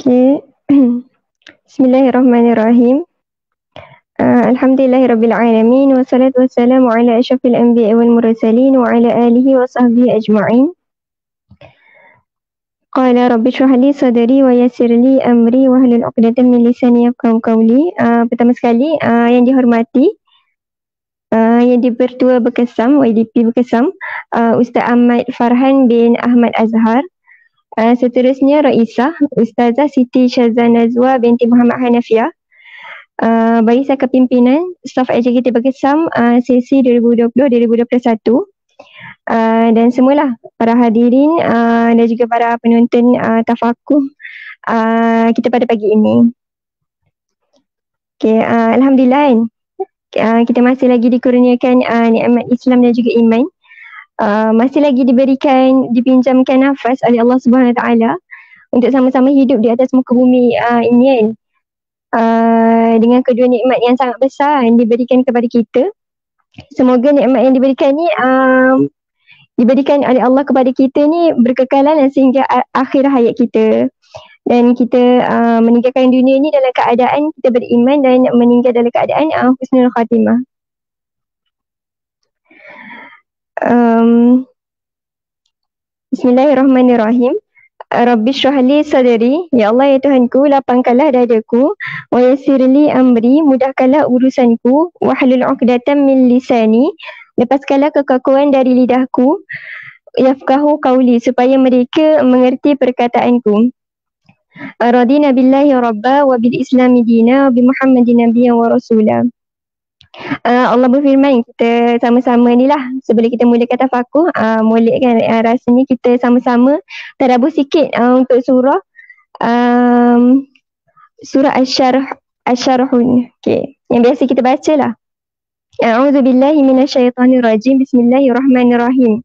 Okay. Bismillahirrahmanirrahim. Alhamdulillahirabbil alamin wassalatu wassalamu ala asyrafil anbiya'i wal mursalin wa ala alihi wa sahbihi ajma'in. Qala rabbi shrah li sadri wa yassir li amri wa hlul 'uqdatam min lisani yafqahu qawli. Pertama sekali yang dihormati yang di-Pertua Bekesam, YDP Bekesam, Ustaz Ahmad Farhan bin Ahmad Azhar. Seterusnya Raisah Ustazah Siti Syazana Nazwa binti Muhammad Hanafiah. Barisan Kepimpinan Staf Eksekutif Bekesam sesi 2020-2021. Dan semualah para hadirin dan juga para penonton tafakuh kita pada pagi ini. Okay, Alhamdulillah kita masih lagi dikurniakan nikmat Islam dan juga iman. Masih lagi dipinjamkan nafas oleh Allah Subhanahu Wa Taala untuk sama-sama hidup di atas muka bumi ini kan. Dengan kedua nikmat yang sangat besar yang diberikan kepada kita. Semoga nikmat yang diberikan ni diberikan oleh Allah kepada kita ni berkekalan sehingga akhir hayat kita. Dan kita meninggalkan dunia ni dalam keadaan kita beriman dan meninggal dalam keadaan husnul khatimah. Bismillahirrahmanirrahim. Rabbi shrah li sadri, ya Allah ya Tuhanku, lapangkanlah dadaku, wa yassir li amri, mudahkanlah urusanku, wa hlul 'uqdatam min lisani, lepaskanlah kekakuan dari lidahku, yafqahu qawli, supaya mereka mengerti perkataanku. Radina billahi rabba wa bil islami dina wa bi Muhammadin nabiyyan wa rasula. Allah berfirman, kita sama-sama ni lah sebelum kita mulakan tafakuh, mulakan rasanya kita sama-sama tadabbur sikit untuk surah Asy-Syarhun. Okay, yang biasa kita baca lah. A'udzubillahi minasyaitonirrajim. Bismillahirrahmanirrahim.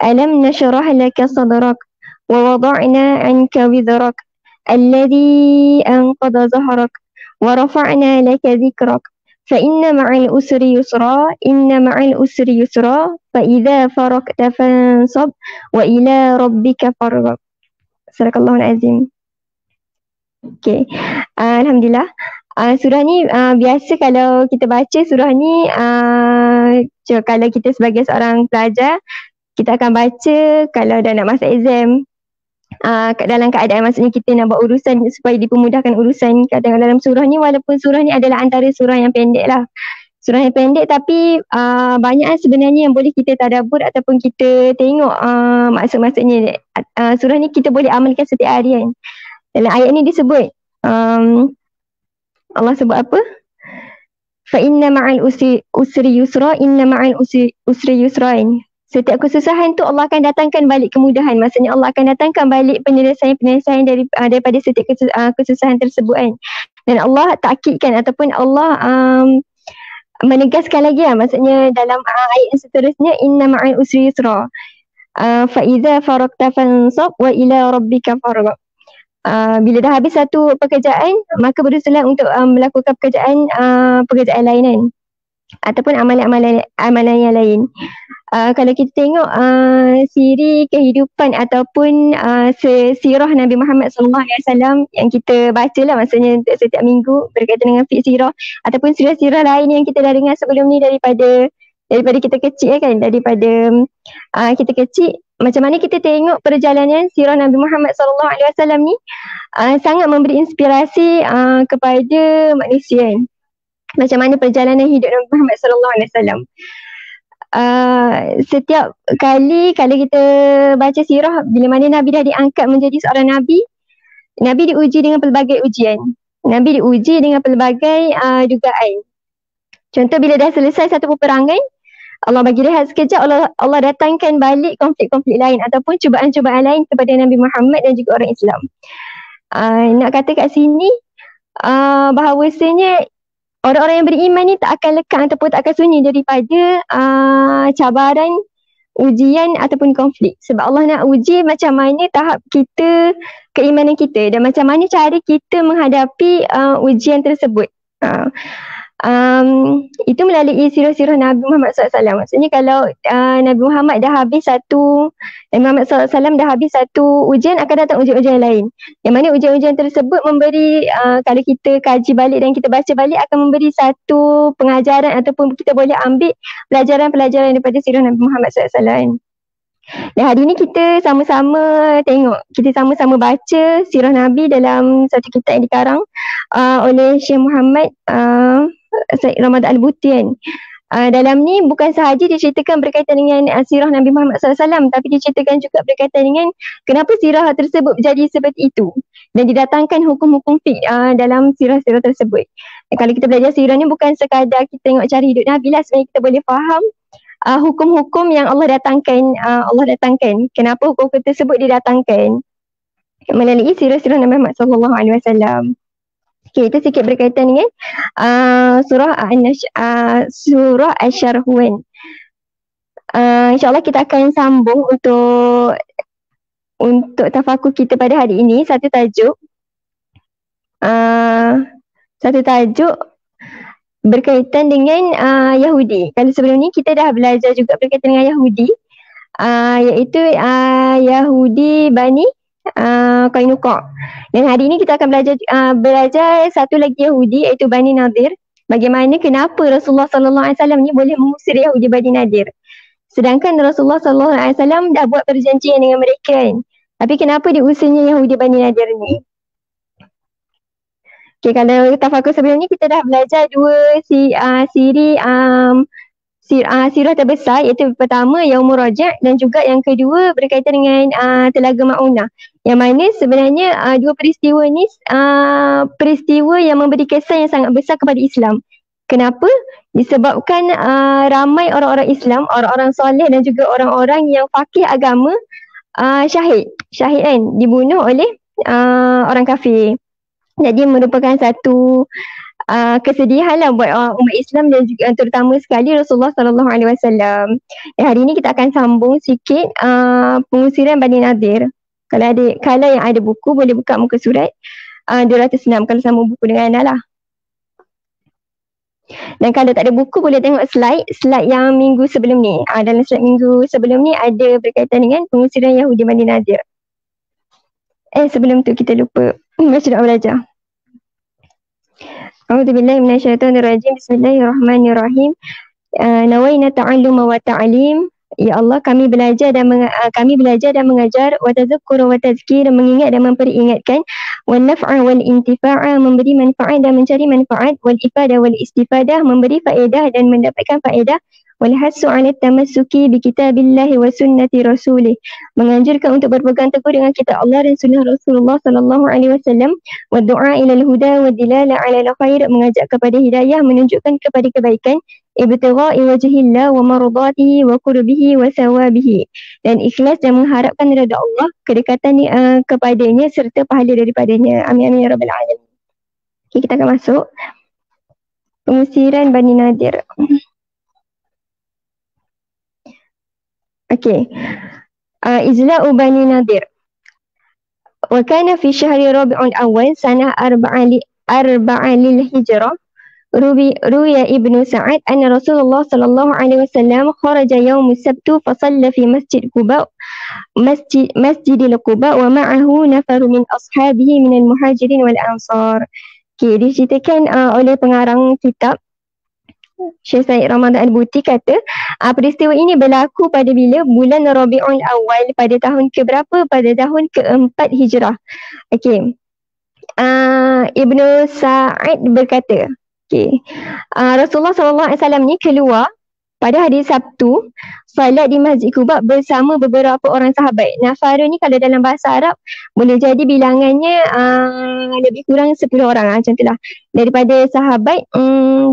Alam nashrah laka sadrak wa wada'na 'anka wizrak alladhi anqadha zahrak wa rafa'na laka dhikrak. فإن مع الأسر يسرا إن مع الأسر يسرا فإذا فرغت فانصب وإلى ربك فارغب. Sadaqallahul azim. Okay. Alhamdulillah. Surah ni biasa kalau kita baca surah ni kalau kita sebagai seorang pelajar kita akan baca kalau dah nak masuk exam. Dalam keadaan maksudnya kita nak buat urusan supaya dipermudahkan urusan kadang dalam surah ni, walaupun surah ni adalah antara surah yang pendek lah. Surah yang pendek tapi banyak sebenarnya yang boleh kita tadabbur ataupun kita tengok maksud-maksudnya. Surah ni kita boleh amalkan setiap hari kan. Dalam ayat ni disebut Allah sebut apa? Fa inna ma'al usri yusra, inna ma'al usri yusrain. Setiap kesusahan tu Allah akan datangkan balik kemudahan. Maksudnya Allah akan datangkan balik penyelesaian daripada setiap kesusahan tersebut kan. Dan Allah takkidkan ataupun Allah menegaskan lagi lah. Maksudnya dalam ayat yang seterusnya, inna ma'al usri yusra. Fa idza faragta fansab wa ila rabbika farghab. Bila dah habis satu pekerjaan, maka berusahalah untuk melakukan pekerjaan lain kan. Ataupun amalan yang lain. Kalau kita tengok siri kehidupan ataupun sirah Nabi Muhammad SAW yang kita baca lah maksudnya untuk setiap minggu berkaitan dengan fiqh sirah ataupun sirah-sirah lain yang kita dah dengar sebelum ni daripada kita kecil kan, daripada kita kecil, macam mana kita tengok perjalanan sirah Nabi Muhammad SAW ni sangat memberi inspirasi kepada manusia kan. Macam mana perjalanan hidup Nabi Muhammad SAW. Setiap kali kalau kita baca sirah, bila mana Nabi dah diangkat menjadi seorang Nabi, Nabi diuji dengan pelbagai ujian. Nabi diuji dengan pelbagai dugaan. Contoh bila dah selesai satu peperangan, Allah bagi rehat sekejap, Allah datangkan balik konflik-konflik lain ataupun cubaan-cubaan lain kepada Nabi Muhammad dan juga orang Islam. Nak kata kat sini bahawasanya orang-orang yang beriman ni tak akan lekang ataupun tak akan sunyi daripada cabaran, ujian ataupun konflik. Sebab Allah nak uji macam mana tahap kita, keimanan kita dan macam mana cara kita menghadapi ujian tersebut. Itu melalui sirah-sirah Nabi Muhammad SAW. Maksudnya kalau Nabi Muhammad dah habis satu, Nabi Muhammad SAW dah habis satu ujian, akan datang ujian-ujian lain. Yang mana ujian-ujian tersebut memberi, kalau kita kaji balik dan kita baca balik, akan memberi satu pengajaran ataupun kita boleh ambil pelajaran-pelajaran daripada sirah Nabi Muhammad SAW. Dan hari ni kita sama-sama tengok, kita sama-sama baca sirah Nabi dalam satu kitab yang dikarang oleh Syekh Muhammad Said Ramadan Al-Buti kan. Dalam ni bukan sahaja diceritakan berkaitan dengan sirah Nabi Muhammad SAW, tapi diceritakan juga berkaitan dengan kenapa sirah tersebut jadi seperti itu, dan didatangkan hukum-hukum fiqh dalam sirah-sirah tersebut. Dan kalau kita belajar sirah ni bukan sekadar kita tengok cara hidup Nabi lah, sebenarnya kita boleh faham hukum-hukum yang Allah datangkan. Kenapa hukum tersebut didatangkan melalui sirah-sirah Nabi Muhammad SAW. Okay, itu sikit berkaitan dengan surah Asy-Syarh. InsyaAllah kita akan sambung untuk tafakur kita pada hari ini. Satu tajuk berkaitan dengan Yahudi. Kalau sebelum ni kita dah belajar juga berkaitan dengan Yahudi, iaitu Yahudi Bani Qainuqa. Dan hari ini kita akan belajar satu lagi Yahudi, iaitu Bani Nadir. Bagaimana, kenapa Rasulullah SAW ni boleh mengusir Yahudi Bani Nadir, sedangkan Rasulullah SAW dah buat perjanjian dengan mereka kan. Tapi kenapa diusirnya Yahudi Bani Nadir ni? Okay, kalau tafakur sebelum ni kita dah belajar dua sirah terbesar, iaitu pertama Yaumur Raja' dan juga yang kedua berkaitan dengan Telaga Ma'unah. Yang mana sebenarnya dua peristiwa ni peristiwa yang memberi kesan yang sangat besar kepada Islam. Kenapa? Disebabkan ramai orang-orang Islam, orang-orang soleh dan juga orang-orang yang faqih agama syahid kan, dibunuh oleh orang kafir. Jadi merupakan satu kesedihan lah buat umat Islam dan juga terutama sekali Rasulullah SAW. Hari ini kita akan sambung sikit pengusiran Bani Nadir. Kalau yang ada buku boleh buka muka surat 206 kalau sama buku dengan Ana lah. Dan kalau tak ada buku boleh tengok slide yang minggu sebelum ni. Dalam slide minggu sebelum ni ada berkaitan dengan pengusiran Yahudi Bani Nadir. Sebelum tu kita lupa baca doa belajar. A'udzubillahi minasyaitonirrajim. Bismillahirrahmanirrahim. Nawaina ta'alluma wa ta'lim. Ya Allah, kami belajar dan mengajar, wa tadhakkur wa tazkir, mengingat dan memperingatkan, wa naf'a wal intifa'a, memberi manfaat dan mencari manfaat, wal ifadah wal istifadah, memberi faedah dan mendapatkan faedah, wal hasu 'ala tamassuki bi kitabillahi wa sunnati rasulih, menganjurkan untuk berpegang teguh dengan kitab Allah dan sunnah Rasulullah sallallahu alaihi wasallam, wa du'a ila al-huda wa dilala 'ala al-khair, mengajak kepada hidayah, menunjukkan kepada kebaikan, ibtigha'i wajhillah wa mardatihi wa qurbihi wa sawabihi, dan ikhlas dan mengharapkan redha Allah, kedekatan kepadanya serta pahala daripadanya. Amin amin ya rabbal alamin. Okay, kita akan masuk pengusiran Bani Nadir. Okay. Izla'u Bani Nadir. Wa kana fi syahri Rabi'ul Awwal sanah arba'a lil hijrah. Ruya Ibnu Sa'ad anna Rasulullah sallallahu alaihi wasallam kharaja yaum as-sabt fa shalla fi Masjidil Quba wa ma'ahu nafaru min ashabihi min al-muhajirin wal ansar. Okay, diceritakan oleh pengarang kitab Syekh Said Ramadan Al-Buti kata, peristiwa ini berlaku pada bila? Bulan Rabi'ul Awal pada tahun keberapa? Pada tahun keempat Hijrah. Okey. Ibnu Sa'id berkata, Rasulullah SAW ni keluar pada hari Sabtu, salat di Masjid Quba bersama beberapa orang sahabat. Nafar ni kalau dalam bahasa Arab boleh jadi bilangannya lebih kurang 10 orang macam itulah. Daripada sahabat,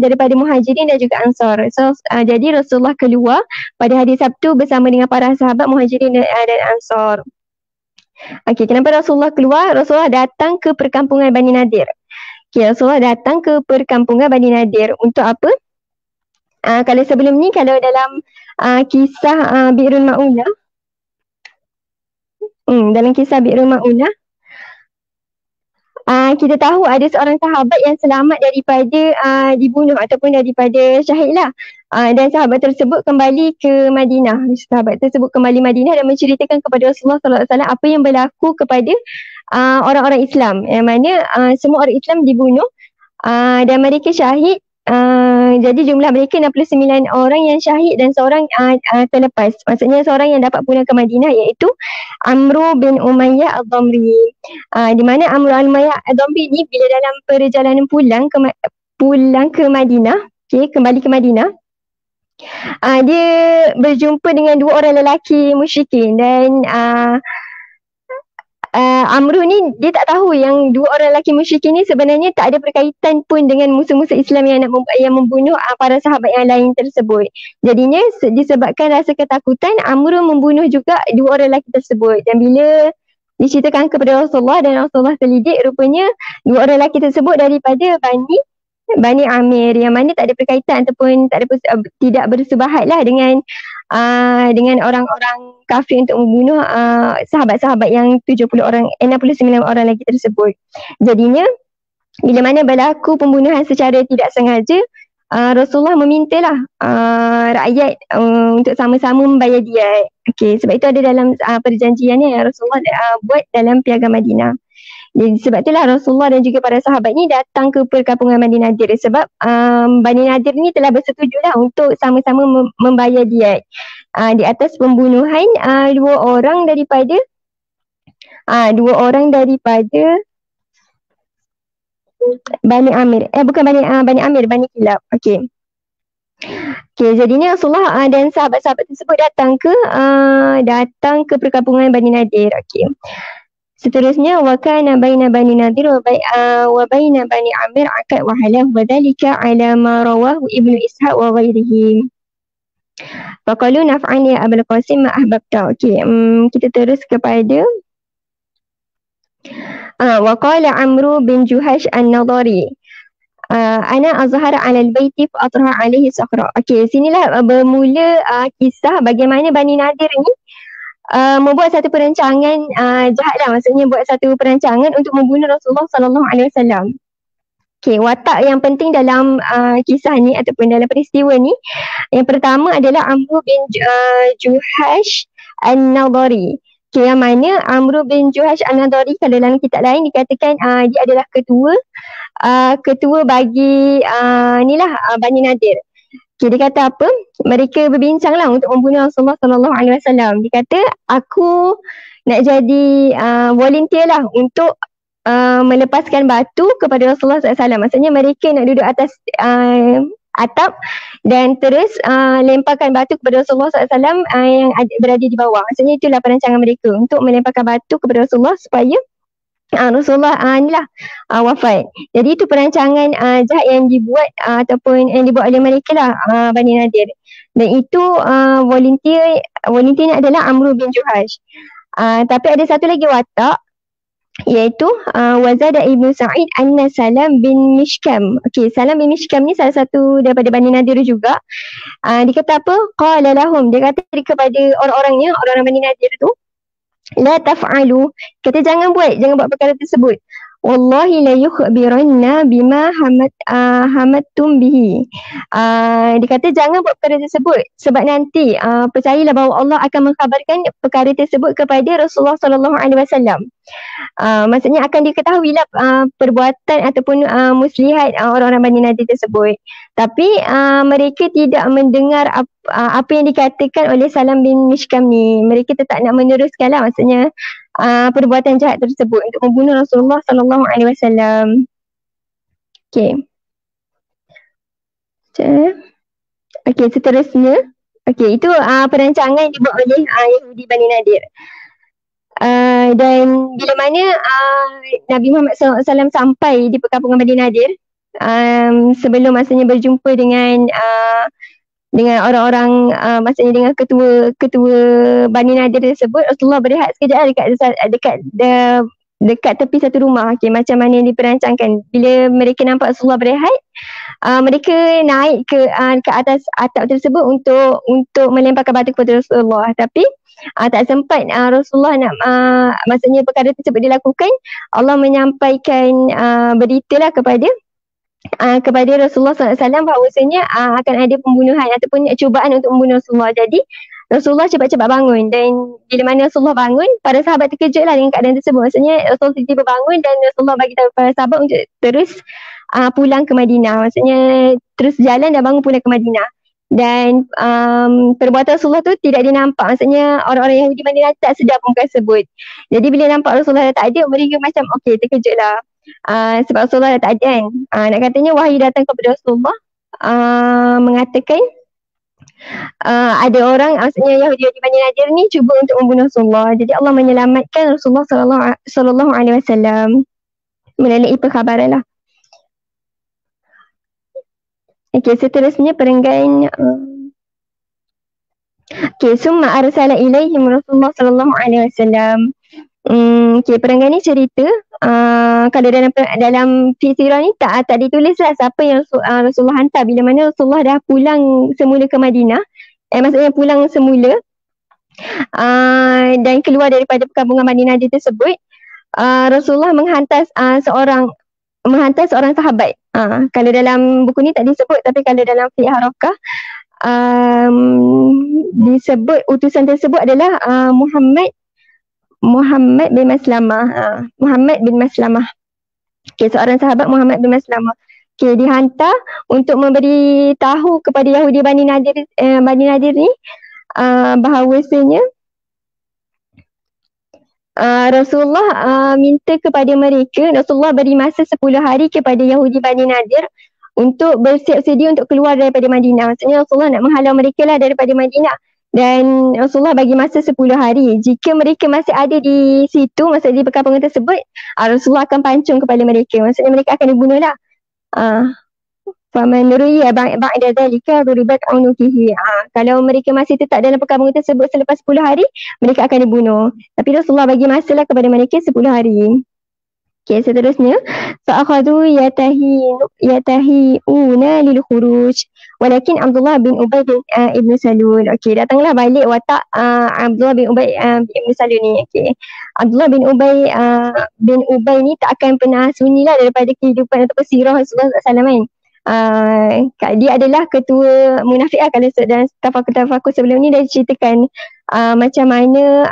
daripada Muhajirin dan juga Ansar. So jadi Rasulullah keluar pada hari Sabtu bersama dengan para sahabat Muhajirin dan Ansar. Okey, kenapa Rasulullah keluar? Rasulullah datang ke perkampungan Bani Nadir. Rasulullah datang ke perkampungan Bani Nadir untuk apa? Kalau sebelum ni, kalau dalam kisah Bi'rul Ma'unah, dalam kisah Bi'rul Ma'unah, kita tahu ada seorang sahabat yang selamat daripada dibunuh ataupun daripada syahid lah. Dan sahabat tersebut kembali ke Madinah. Sahabat tersebut kembali Madinah dan menceritakan kepada Rasulullah SAW apa yang berlaku kepada orang-orang Islam. Yang mana semua orang Islam dibunuh dan mereka syahid. Jadi jumlah mereka 69 orang yang syahid dan seorang terlepas. Maksudnya seorang yang dapat pulang ke Madinah iaitu Amru bin Umayyah Ad-Damri. Di mana Amru bin Umayyah Ad-Damri ni bila dalam perjalanan pulang ke Madinah, kembali ke Madinah, dia berjumpa dengan dua orang lelaki musyrikin dan Amru ni dia tak tahu yang dua orang lelaki musyrikin ni sebenarnya tak ada berkaitan pun dengan musuh-musuh Islam yang membunuh para sahabat yang lain tersebut. Jadinya disebabkan rasa ketakutan, Amru membunuh juga dua orang lelaki tersebut. Dan bila diceritakan kepada Rasulullah dan Rasulullah selidik, rupanya dua orang lelaki tersebut daripada Bani Amir yang mana tak ada berkaitan ataupun tidak bersebahat lah dengan orang-orang kafir untuk membunuh sahabat-sahabat yang 69 orang lagi tersebut. Jadinya bila mana berlaku pembunuhan secara tidak sengaja, Rasulullah memintalah rakyat untuk sama-sama membayar diat. Okey, sebab itu ada dalam perjanjiannya yang Rasulullah buat dalam Piagam Madinah. Jadi sebab itulah Rasulullah dan juga para sahabat ni datang ke perkampungan Bani Nadir sebab Bani Nadir ni telah bersetujulah untuk sama-sama membayar diat di atas pembunuhan dua orang daripada Bani Amir. Bukan Bani Amir, Bani Kilab. Okey. Jadinya Rasulullah dan sahabat-sahabat tersebut datang ke perkampungan Bani Nadir. Okey. Seterusnya wa kana baina Bani Nadir wa baina Bani Amir aqad wa halah wa dhalika ala ma rawahu Ibnu Ishaq wa ghairihi. Faqalu naf'an ya Abul Qasim ma ahbabta. Okey, kita terus kepada wa qala Amru bin Juhash An-Nadari. Ana azhara 'ala al-baiti fa atraha 'alaihi sakhra. Okey, sinilah bermula kisah bagaimana Bani Nadir ni membuat satu perancangan jahat lah, maksudnya buat satu perancangan untuk membunuh Rasulullah SAW. Okey, watak yang penting dalam kisah ni ataupun dalam peristiwa ni, yang pertama adalah Amru bin Juhash An-Nadari. Okey, yang mana Amru bin Juhash An-Nadari kalau dalam kitab lain dikatakan dia adalah ketua bagi Bani Nadir. Okay, dia kata apa? Mereka berbincang lah untuk membunuh Rasulullah SAW. Dia kata, aku nak jadi volunteer lah untuk melepaskan batu kepada Rasulullah SAW. Maksudnya mereka nak duduk atas atap dan terus lemparkan batu kepada Rasulullah SAW yang berada di bawah. Maksudnya itulah perancangan mereka untuk melemparkan batu kepada Rasulullah supaya Rasulullah wafat. Jadi itu perancangan jahat yang dibuat ataupun yang dibuat oleh mereka lah, Bani Nadir. Dan itu volunteer ni adalah Amru bin Juhash. Tapi ada satu lagi watak, iaitu Wazada Ibnu Sa'id anna Salam bin Mishkam. Okey, Salam bin Mishkam ni salah satu daripada Bani Nadir juga. Dia kata apa? Qala lahum, dia kata kepada orang-orangnya, orang-orang Bani Nadir tu, la taf'alu, kata jangan buat perkara tersebut. Wallahi la yukhbiranna bima hamattum bihi. Dia kata jangan buat perkara tersebut sebab nanti percayalah bahawa Allah akan mengkhabarkan perkara tersebut kepada Rasulullah SAW. Maksudnya akan diketahuilah perbuatan ataupun muslihat orang-orang Bani Nadir tersebut. Tapi mereka tidak mendengar apa yang dikatakan oleh Salam bin Mishkam ni. Mereka tetap nak meneruskan lah, maksudnya perbuatan jahat tersebut untuk membunuh Rasulullah SAW. Okey. Okey, seterusnya. Okey, itu perancangan yang dibuat oleh Yahudi Bani Nadir. Dan bila mana Nabi Muhammad SAW sampai di perkampungan Bani Nadir, sebelum masanya berjumpa dengan orang-orang, maksudnya dengan ketua Bani Nadir tersebut, Rasulullah berehat sekejap dekat tepi satu rumah. Okay, macam mana yang diperancangkan. Bila mereka nampak Rasulullah berehat, mereka naik ke atas atap tersebut untuk melemparkan batu kepada Rasulullah. Tapi tak sempat Rasulullah nak maksudnya perkara tersebut dilakukan. Allah menyampaikan berita lah kepada Rasulullah SAW bahawasanya akan ada pembunuhan ataupun cubaan untuk membunuh Rasulullah. Jadi Rasulullah cepat-cepat bangun, dan bila mana Rasulullah bangun, para sahabat terkejutlah dengan keadaan tersebut. Maksudnya Rasulullah tiba-tiba bangun dan Rasulullah bagi tahu para sahabat untuk terus pulang ke Madinah. Maksudnya terus jalan dan bangun pulang ke Madinah. Dan perbuatan Rasulullah tu tidak dinampak. Maksudnya orang-orang Yahudi Madinah tak sedar perkara tersebut. Jadi bila nampak Rasulullah tak ada, mereka macam okey, terkejutlah. Sebab Rasulullah dah tak ada kan. Nak katanya wahyu datang kepada Rasulullah mengatakan ada orang, maksudnya Yahudi Bani Nadir ni cuba untuk membunuh Rasulullah. Jadi Allah menyelamatkan Rasulullah sallallahu alaihi wasallam melalui perkhabaran lah. Okey, seterusnya perenggan summa arsala ilaihim Rasulullah sallallahu alaihi wasallam. Perenggan ni cerita kalau dalam sirah ni tak ditulis lah siapa yang Rasulullah hantar bila mana Rasulullah dah pulang semula ke Madinah. Maksudnya pulang semula dan keluar daripada perkampungan Bani Nadir tersebut. Rasulullah menghantar seorang sahabat. Kalau dalam buku ni tak disebut, tapi kalau dalam Fiqh Harakah disebut utusan tersebut adalah Muhammad bin Maslamah. Muhammad bin Maslamah. Seorang sahabat Muhammad bin Maslamah. Dihantar untuk memberi tahu kepada Yahudi Bani Nadir ni bahawasanya Rasulullah minta kepada mereka, Rasulullah beri masa 10 hari kepada Yahudi Bani Nadir untuk bersiap sedia untuk keluar daripada Madinah. Maksudnya Rasulullah nak menghalau mereka lah daripada Madinah. Dan Rasulullah bagi masa 10 hari. Jika mereka masih ada di situ, maksudnya di perkampungan tersebut, Rasulullah akan pancung kepala mereka. Maksudnya mereka akan dibunuh lah. Faman ru'iya ba'da dhalika duribat unukihi. Kalau mereka masih tetap dalam perkampungan tersebut selepas 10 hari, mereka akan dibunuh. Tapi Rasulullah bagi masa lah kepada mereka 10 hari. Seterusnya, fa'akhadhu yatahi'una lil khuruj. Walakin Abdullah bin Ubay ibn Salul. Datanglah balik watak Abdullah bin Ubay ibn Salul ni. Abdullah bin Ubay ni tak akan pernah sunyi lah daripada kehidupan atau sirah Rasulullah SAW kan. Dia adalah ketua munafik lah. Kalau dalam tafakur sebelum ni dah diceritakan macam mana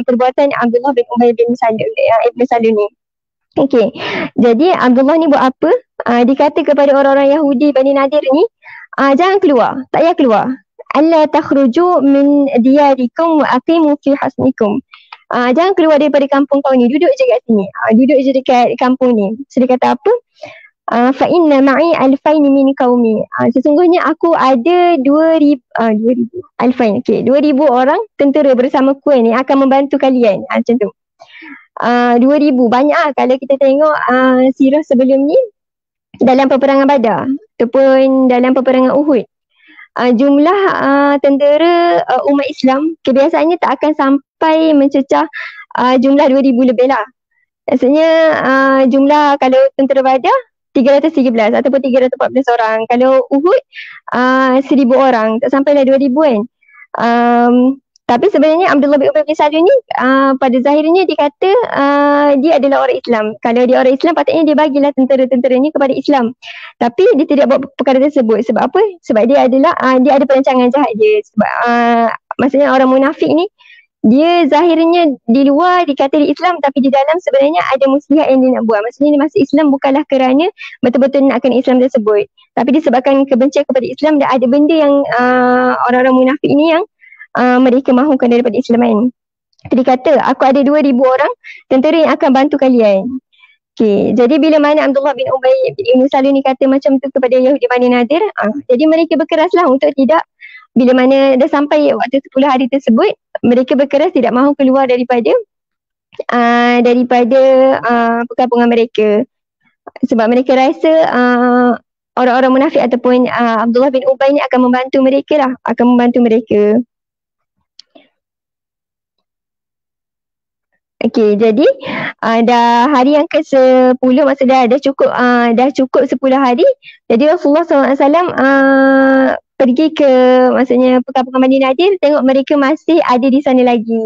perbuatan Abdullah bin Ubay ibn Salul ni. Jadi Abdullah ni buat apa? Dikata kepada orang-orang Yahudi Bani Nadir ni, jangan keluar, tak payah keluar. Alla takhruju min diyarikum wa aqimu fi hasnikum. Jangan keluar daripada kampung kau ni, duduk je kat sini. Duduk je dekat kampung ni. So dia kata apa? Fa inna ma'i alfain min qaumi. Sesungguhnya aku ada 2000 alfain. 2000 orang tentera bersama ku ni akan membantu kalian. Macam tu. 2000 banyak lah kalau kita tengok sirah sebelum ni dalam peperangan Badar ataupun dalam peperangan Uhud. Jumlah tentera umat Islam kebiasaannya tak akan sampai mencecah jumlah 2000 lebih lah. Maksudnya jumlah kalau tentera Badar 313 ataupun 314 orang. Kalau Uhud 1000 orang, tak sampailah 2000 kan. Tapi sebenarnya Abdullah bin Ubay bin Salul ni pada zahirnya dia kata dia adalah orang Islam. Kalau dia orang Islam patutnya dia bagilah tentera-tentera ni kepada Islam. Tapi dia tidak buat perkara tersebut. Sebab apa? Sebab dia ada perancangan jahat dia. Sebab maksudnya orang munafik ni dia zahirnya di luar dikata dia Islam, tapi di dalam sebenarnya ada muslihat yang dia nak buat. Maksudnya dia masuk Islam bukanlah kerana betul-betul nakkan Islam tersebut, tapi disebabkan kebencian kepada Islam dan ada benda yang orang-orang munafik ni yang mereka mahukan daripada Islam kan. Dia kata, aku ada 2000 orang tentera yang akan bantu kalian. Jadi bila mana Abdullah bin Ubay bin Salul ni kata macam tu kepada Yahudi Bani Nadir, jadi mereka berkeraslah untuk tidak, bila mana dah sampai waktu 10 hari tersebut, mereka berkeras tidak mahu keluar daripada perkampungan mereka. Sebab mereka rasa orang-orang munafik ataupun Abdullah bin Ubay ni akan membantu mereka lah, akan membantu mereka. Okey, jadi dah hari yang ke-10, maksudnya dah cukup 10 hari. Jadi Rasulullah SAW pergi ke, maksudnya perkampungan Bani Nadir, tengok mereka masih ada di sana lagi.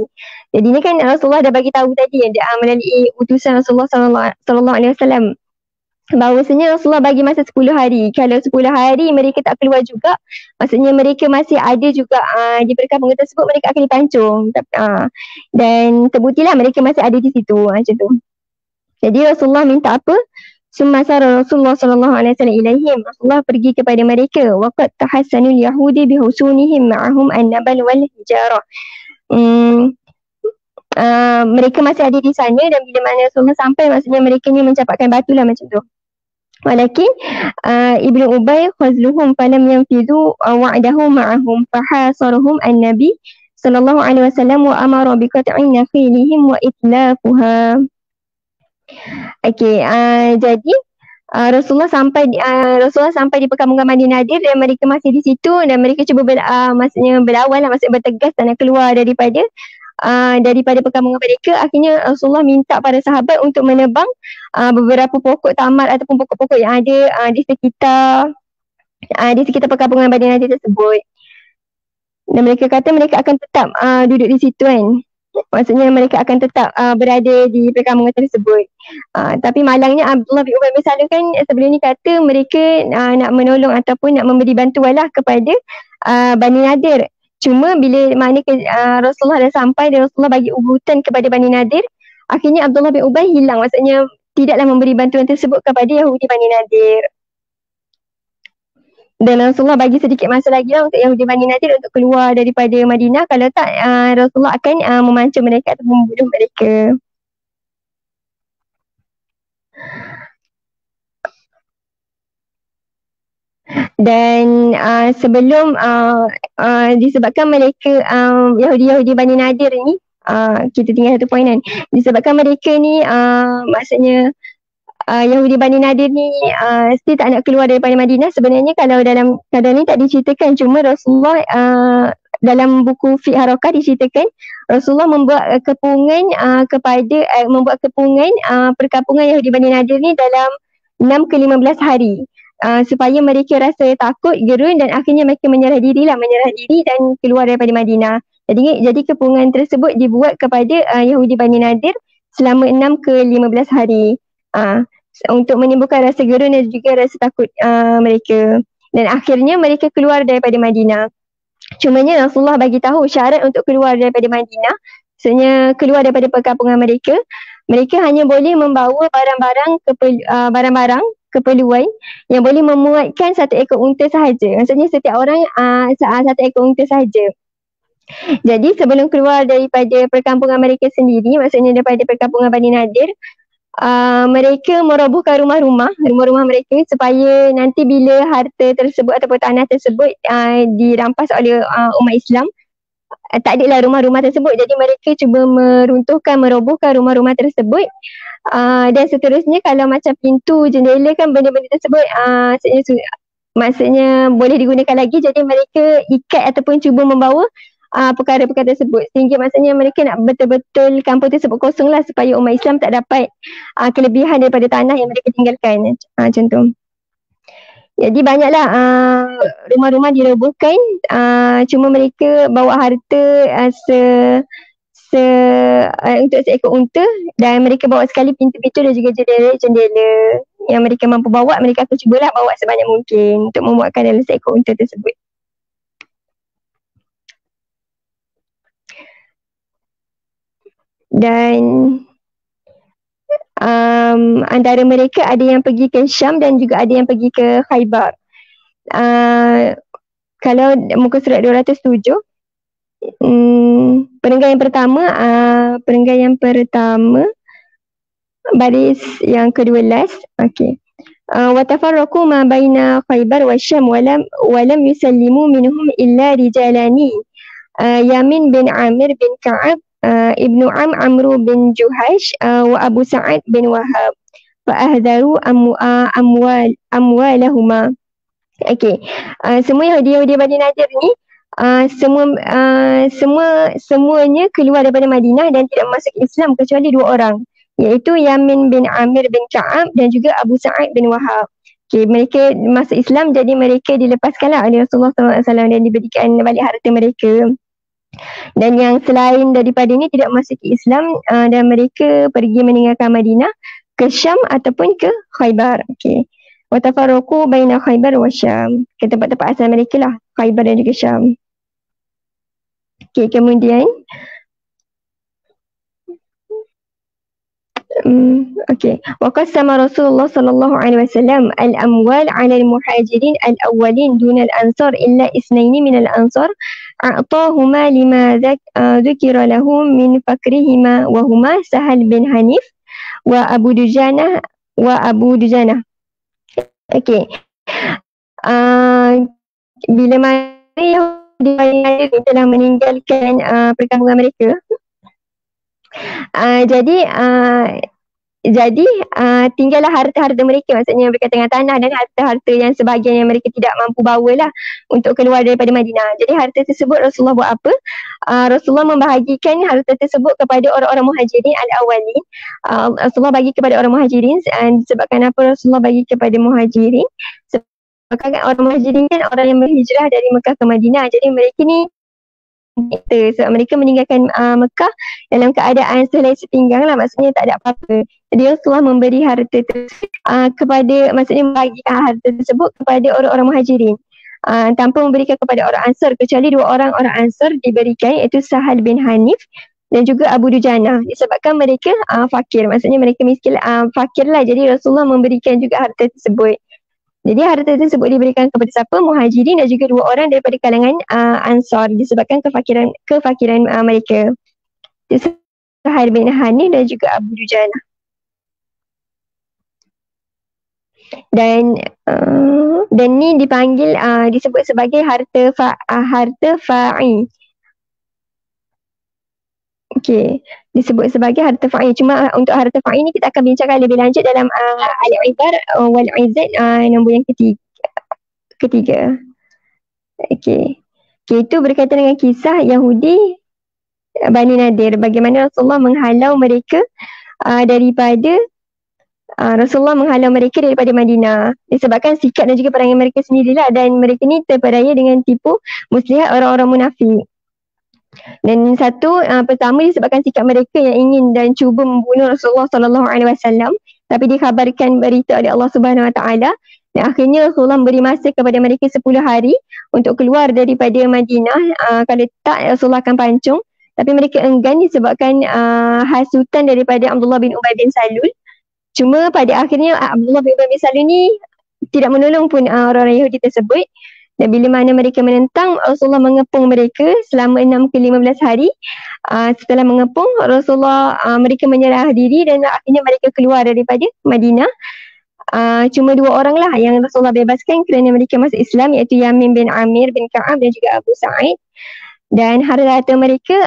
Jadi ni kan Rasulullah dah bagi tahu tadi melalui utusan Rasulullah sallallahu alaihi wasallam bahawasanya Rasulullah bagi masa 10 hari. Kalau 10 hari mereka tak keluar juga, maksudnya mereka masih ada juga di perkampungan tersebut, mereka akan dipancung. Dan terbuktilah mereka masih ada di situ, macam tu. Jadi Rasulullah minta apa? Summa sara Rasulullah sallallahu alaihi wasallam ilaihim. Rasulullah pergi kepada mereka. Waqad tahassanul yahudi bihusunihim ma'ahum an-nabal wal hijarah. Mereka masih ada di sana, dan bila mana Rasulullah sampai, maksudnya mereka ni mencampakkan batu lah, macam tu. Walakin Ibnu Ubay khazluhum falam yanfidhu wa'dahu ma'ahum fahasarahum an-nabi sallallahu alaihi wasallam wa amara biqat'i nakhilihim wa itlafuha. Okey, jadi Rasulullah sampai di perkampungan Bani Nadir, dan mereka masih di situ, dan mereka cuba maksudnya berlawan lah, maksudnya bertegas dan nak keluar daripada perkampungan mereka. Akhirnya Rasulullah minta para sahabat untuk menebang beberapa pokok tamar ataupun pokok-pokok yang ada di sekitar perkampungan Bani Nadir tersebut. Dan mereka kata mereka akan tetap duduk di situ kan. Maksudnya mereka akan tetap berada di perkampungan tersebut. Tapi malangnya Abdullah bin Ubay bin Salul kan sebelum ni kata mereka nak menolong ataupun nak memberi bantuan lah kepada Bani Nadir. Cuma bila mana Rasulullah dah sampai dan Rasulullah bagi urutan kepada Bani Nadir, akhirnya Abdullah bin Ubay hilang. Maksudnya tidaklah memberi bantuan tersebut kepada Yahudi Bani Nadir. Dan Rasulullah bagi sedikit masa lagi lah untuk Yahudi Bani Nadir untuk keluar daripada Madinah. Kalau tak, Rasulullah akan memancung mereka atau membunuh mereka. Dan sebelum disebabkan mereka Yahudi Bani Nadir ni, kita tinggal satu poin kan, disebabkan mereka ni maksudnya Yahudi Bani Nadir ni still tak nak keluar daripada Madinah. Sebenarnya kalau dalam keadaan ni tak diceritakan, cuma Rasulullah dalam buku Fiqh Harakah diceritakan Rasulullah membuat kepungan perkampungan Yahudi Bani Nadir ni dalam 6 ke 15 hari. Supaya mereka rasa takut, gerun, dan akhirnya mereka menyerah diri dan keluar daripada Madinah. Jadi kepungan tersebut dibuat kepada Yahudi Bani Nadir selama 6 ke 15 hari untuk menimbulkan rasa gerun dan juga rasa takut mereka. Dan akhirnya mereka keluar daripada Madinah. Cumanya Rasulullah bagi tahu syarat untuk keluar daripada Madinah, maksudnya keluar daripada perkampungan mereka hanya boleh membawa barang-barang keperluan yang boleh memuatkan 1 ekor unta sahaja. Maksudnya setiap orang 1 ekor unta sahaja. Jadi sebelum keluar daripada perkampungan mereka sendiri, maksudnya daripada perkampungan Bani Nadir, mereka merobohkan rumah-rumah mereka supaya nanti bila harta tersebut ataupun tanah tersebut dirampas oleh umat Islam, tak adalah rumah-rumah tersebut. Jadi mereka cuba merobohkan rumah-rumah tersebut. Dan seterusnya, kalau macam pintu, jendela kan, benda-benda tersebut maksudnya boleh digunakan lagi. Jadi mereka ikat ataupun cuba membawa perkara-perkara tersebut, sehingga maksudnya mereka nak betul-betul kampung tersebut kosong lah, supaya umat Islam tak dapat kelebihan daripada tanah yang mereka tinggalkan. Macam tu. Jadi banyaklah rumah-rumah dirobohkan, cuma mereka bawa harta untuk seekor unta, dan mereka bawa sekali pintu-pintu dan juga jendela yang mereka mampu bawa. Mereka akan cubalah bawa sebanyak mungkin untuk memuatkan dalam seekor unta tersebut. Dan antara mereka ada yang pergi ke Syam dan juga ada yang pergi ke Khaybar. Kalau muka surat 207, perenggan yang pertama baris yang ke-12. Okey. Wa tafarraqu ma baina Khaybar wa Syam wa lam yusallimu minhum illa rijalani, Yamin bin Amir bin Ka'ab, Ibnu Amru bin Juhash, wa Abu Sa'ad bin Wahab, fa ahdaru amwalahuma. Okey. Semua Yahudi Bani Nadir ni Semuanya keluar daripada Madinah dan tidak masuk Islam kecuali dua orang, iaitu Yamin bin Amir bin Ka'ab dan juga Abu Sa'id bin Wahab. Okay, mereka masuk Islam, jadi mereka dilepaskanlah oleh Rasulullah SAW dan diberikan balik harta mereka. Dan yang selain daripada ini tidak masuk Islam dan mereka pergi meninggalkan Madinah ke Syam ataupun ke Khaybar. Okay. Watafarraqu baina Khaybar wa Syam. Ke tempat-tempat asal mereka lah, Khaybar dan juga Syam. Okay, kemudian okay. Waqassama Rasulullah sallallahu alaihi wasallam al-amwal 'ala al-muhajirin al-awwalin duna al-ansar illa isnaini min al-ansar a'tahuma lima dhukira lahum min fakrihima wa huma Sahal bin Hanif wa Abu Dujana. Okay. Bila mana Yahudi telah meninggalkan perkampungan mereka, jadi tinggallah harta-harta mereka, maksudnya berkaitan dengan tanah dan harta-harta yang sebahagian yang mereka tidak mampu bawalah untuk keluar daripada Madinah. Jadi harta tersebut Rasulullah buat apa? Rasulullah membahagikan harta tersebut kepada orang-orang muhajirin al-awwalin. Rasulullah bagi kepada orang muhajirin sebabkan apa Rasulullah bagi kepada muhajirin? Sebabkan orang muhajirin kan orang yang berhijrah dari Mekah ke Madinah. Jadi mereka ni sebab mereka meninggalkan Mekah dalam keadaan selai sepinggang lah, maksudnya tak ada apa-apa. Jadi Rasulullah memberi harta kepada, maksudnya membagikan harta tersebut kepada orang-orang muhajirin tanpa memberikan kepada orang Ansar, kecuali dua orang Ansar diberikan, iaitu Sahal bin Hanif dan juga Abu Dujana, disebabkan mereka fakir, maksudnya mereka miskin, fakir lah. Jadi Rasulullah memberikan juga harta tersebut. Jadi harta tersebut diberikan kepada siapa? Muhajirin dan juga dua orang daripada kalangan Ansar, disebabkan kefakiran mereka. Sahal bin Hanif dan juga Abu Dujana. Dan ni dipanggil disebut sebagai harta fa'i. Okey, disebut sebagai harta fa'i. Cuma untuk harta fa'i ni kita akan bincangkan lebih lanjut dalam Al-Ibar wal Izzat nombor yang ketiga. Okey. Itu berkaitan dengan kisah Yahudi Bani Nadir, bagaimana Rasulullah menghalau mereka daripada Madinah disebabkan sikap dan juga perangai mereka sendirilah, dan mereka ni terpedaya dengan tipu muslihat orang-orang munafik. Dan satu pertama disebabkan sikap mereka yang ingin dan cuba membunuh Rasulullah sallallahu alaihi wasallam, tapi dikhabarkan berita oleh Allah Subhanahu wa taala, dan akhirnya Rasulullah memberi masa kepada mereka 10 hari untuk keluar daripada Madinah. Kalau tak, Rasulullah akan pancung, tapi mereka enggan disebabkan hasutan daripada Abdullah bin Ubay bin Salul. Cuma pada akhirnya Abdullah bin Ubay bin Salul ni tidak menolong pun orang-orang Yahudi tersebut. Dan bila mana mereka menentang, Rasulullah mengepung mereka selama 6 ke 15 hari. Setelah mengepung, Rasulullah mereka menyerah diri dan akhirnya mereka keluar daripada Madinah. Cuma 2 orang lah yang Rasulullah bebaskan kerana mereka masuk Islam, iaitu Yamin bin Amir bin Ka'ab dan juga Abu Sa'id. Dan harta-harta mereka,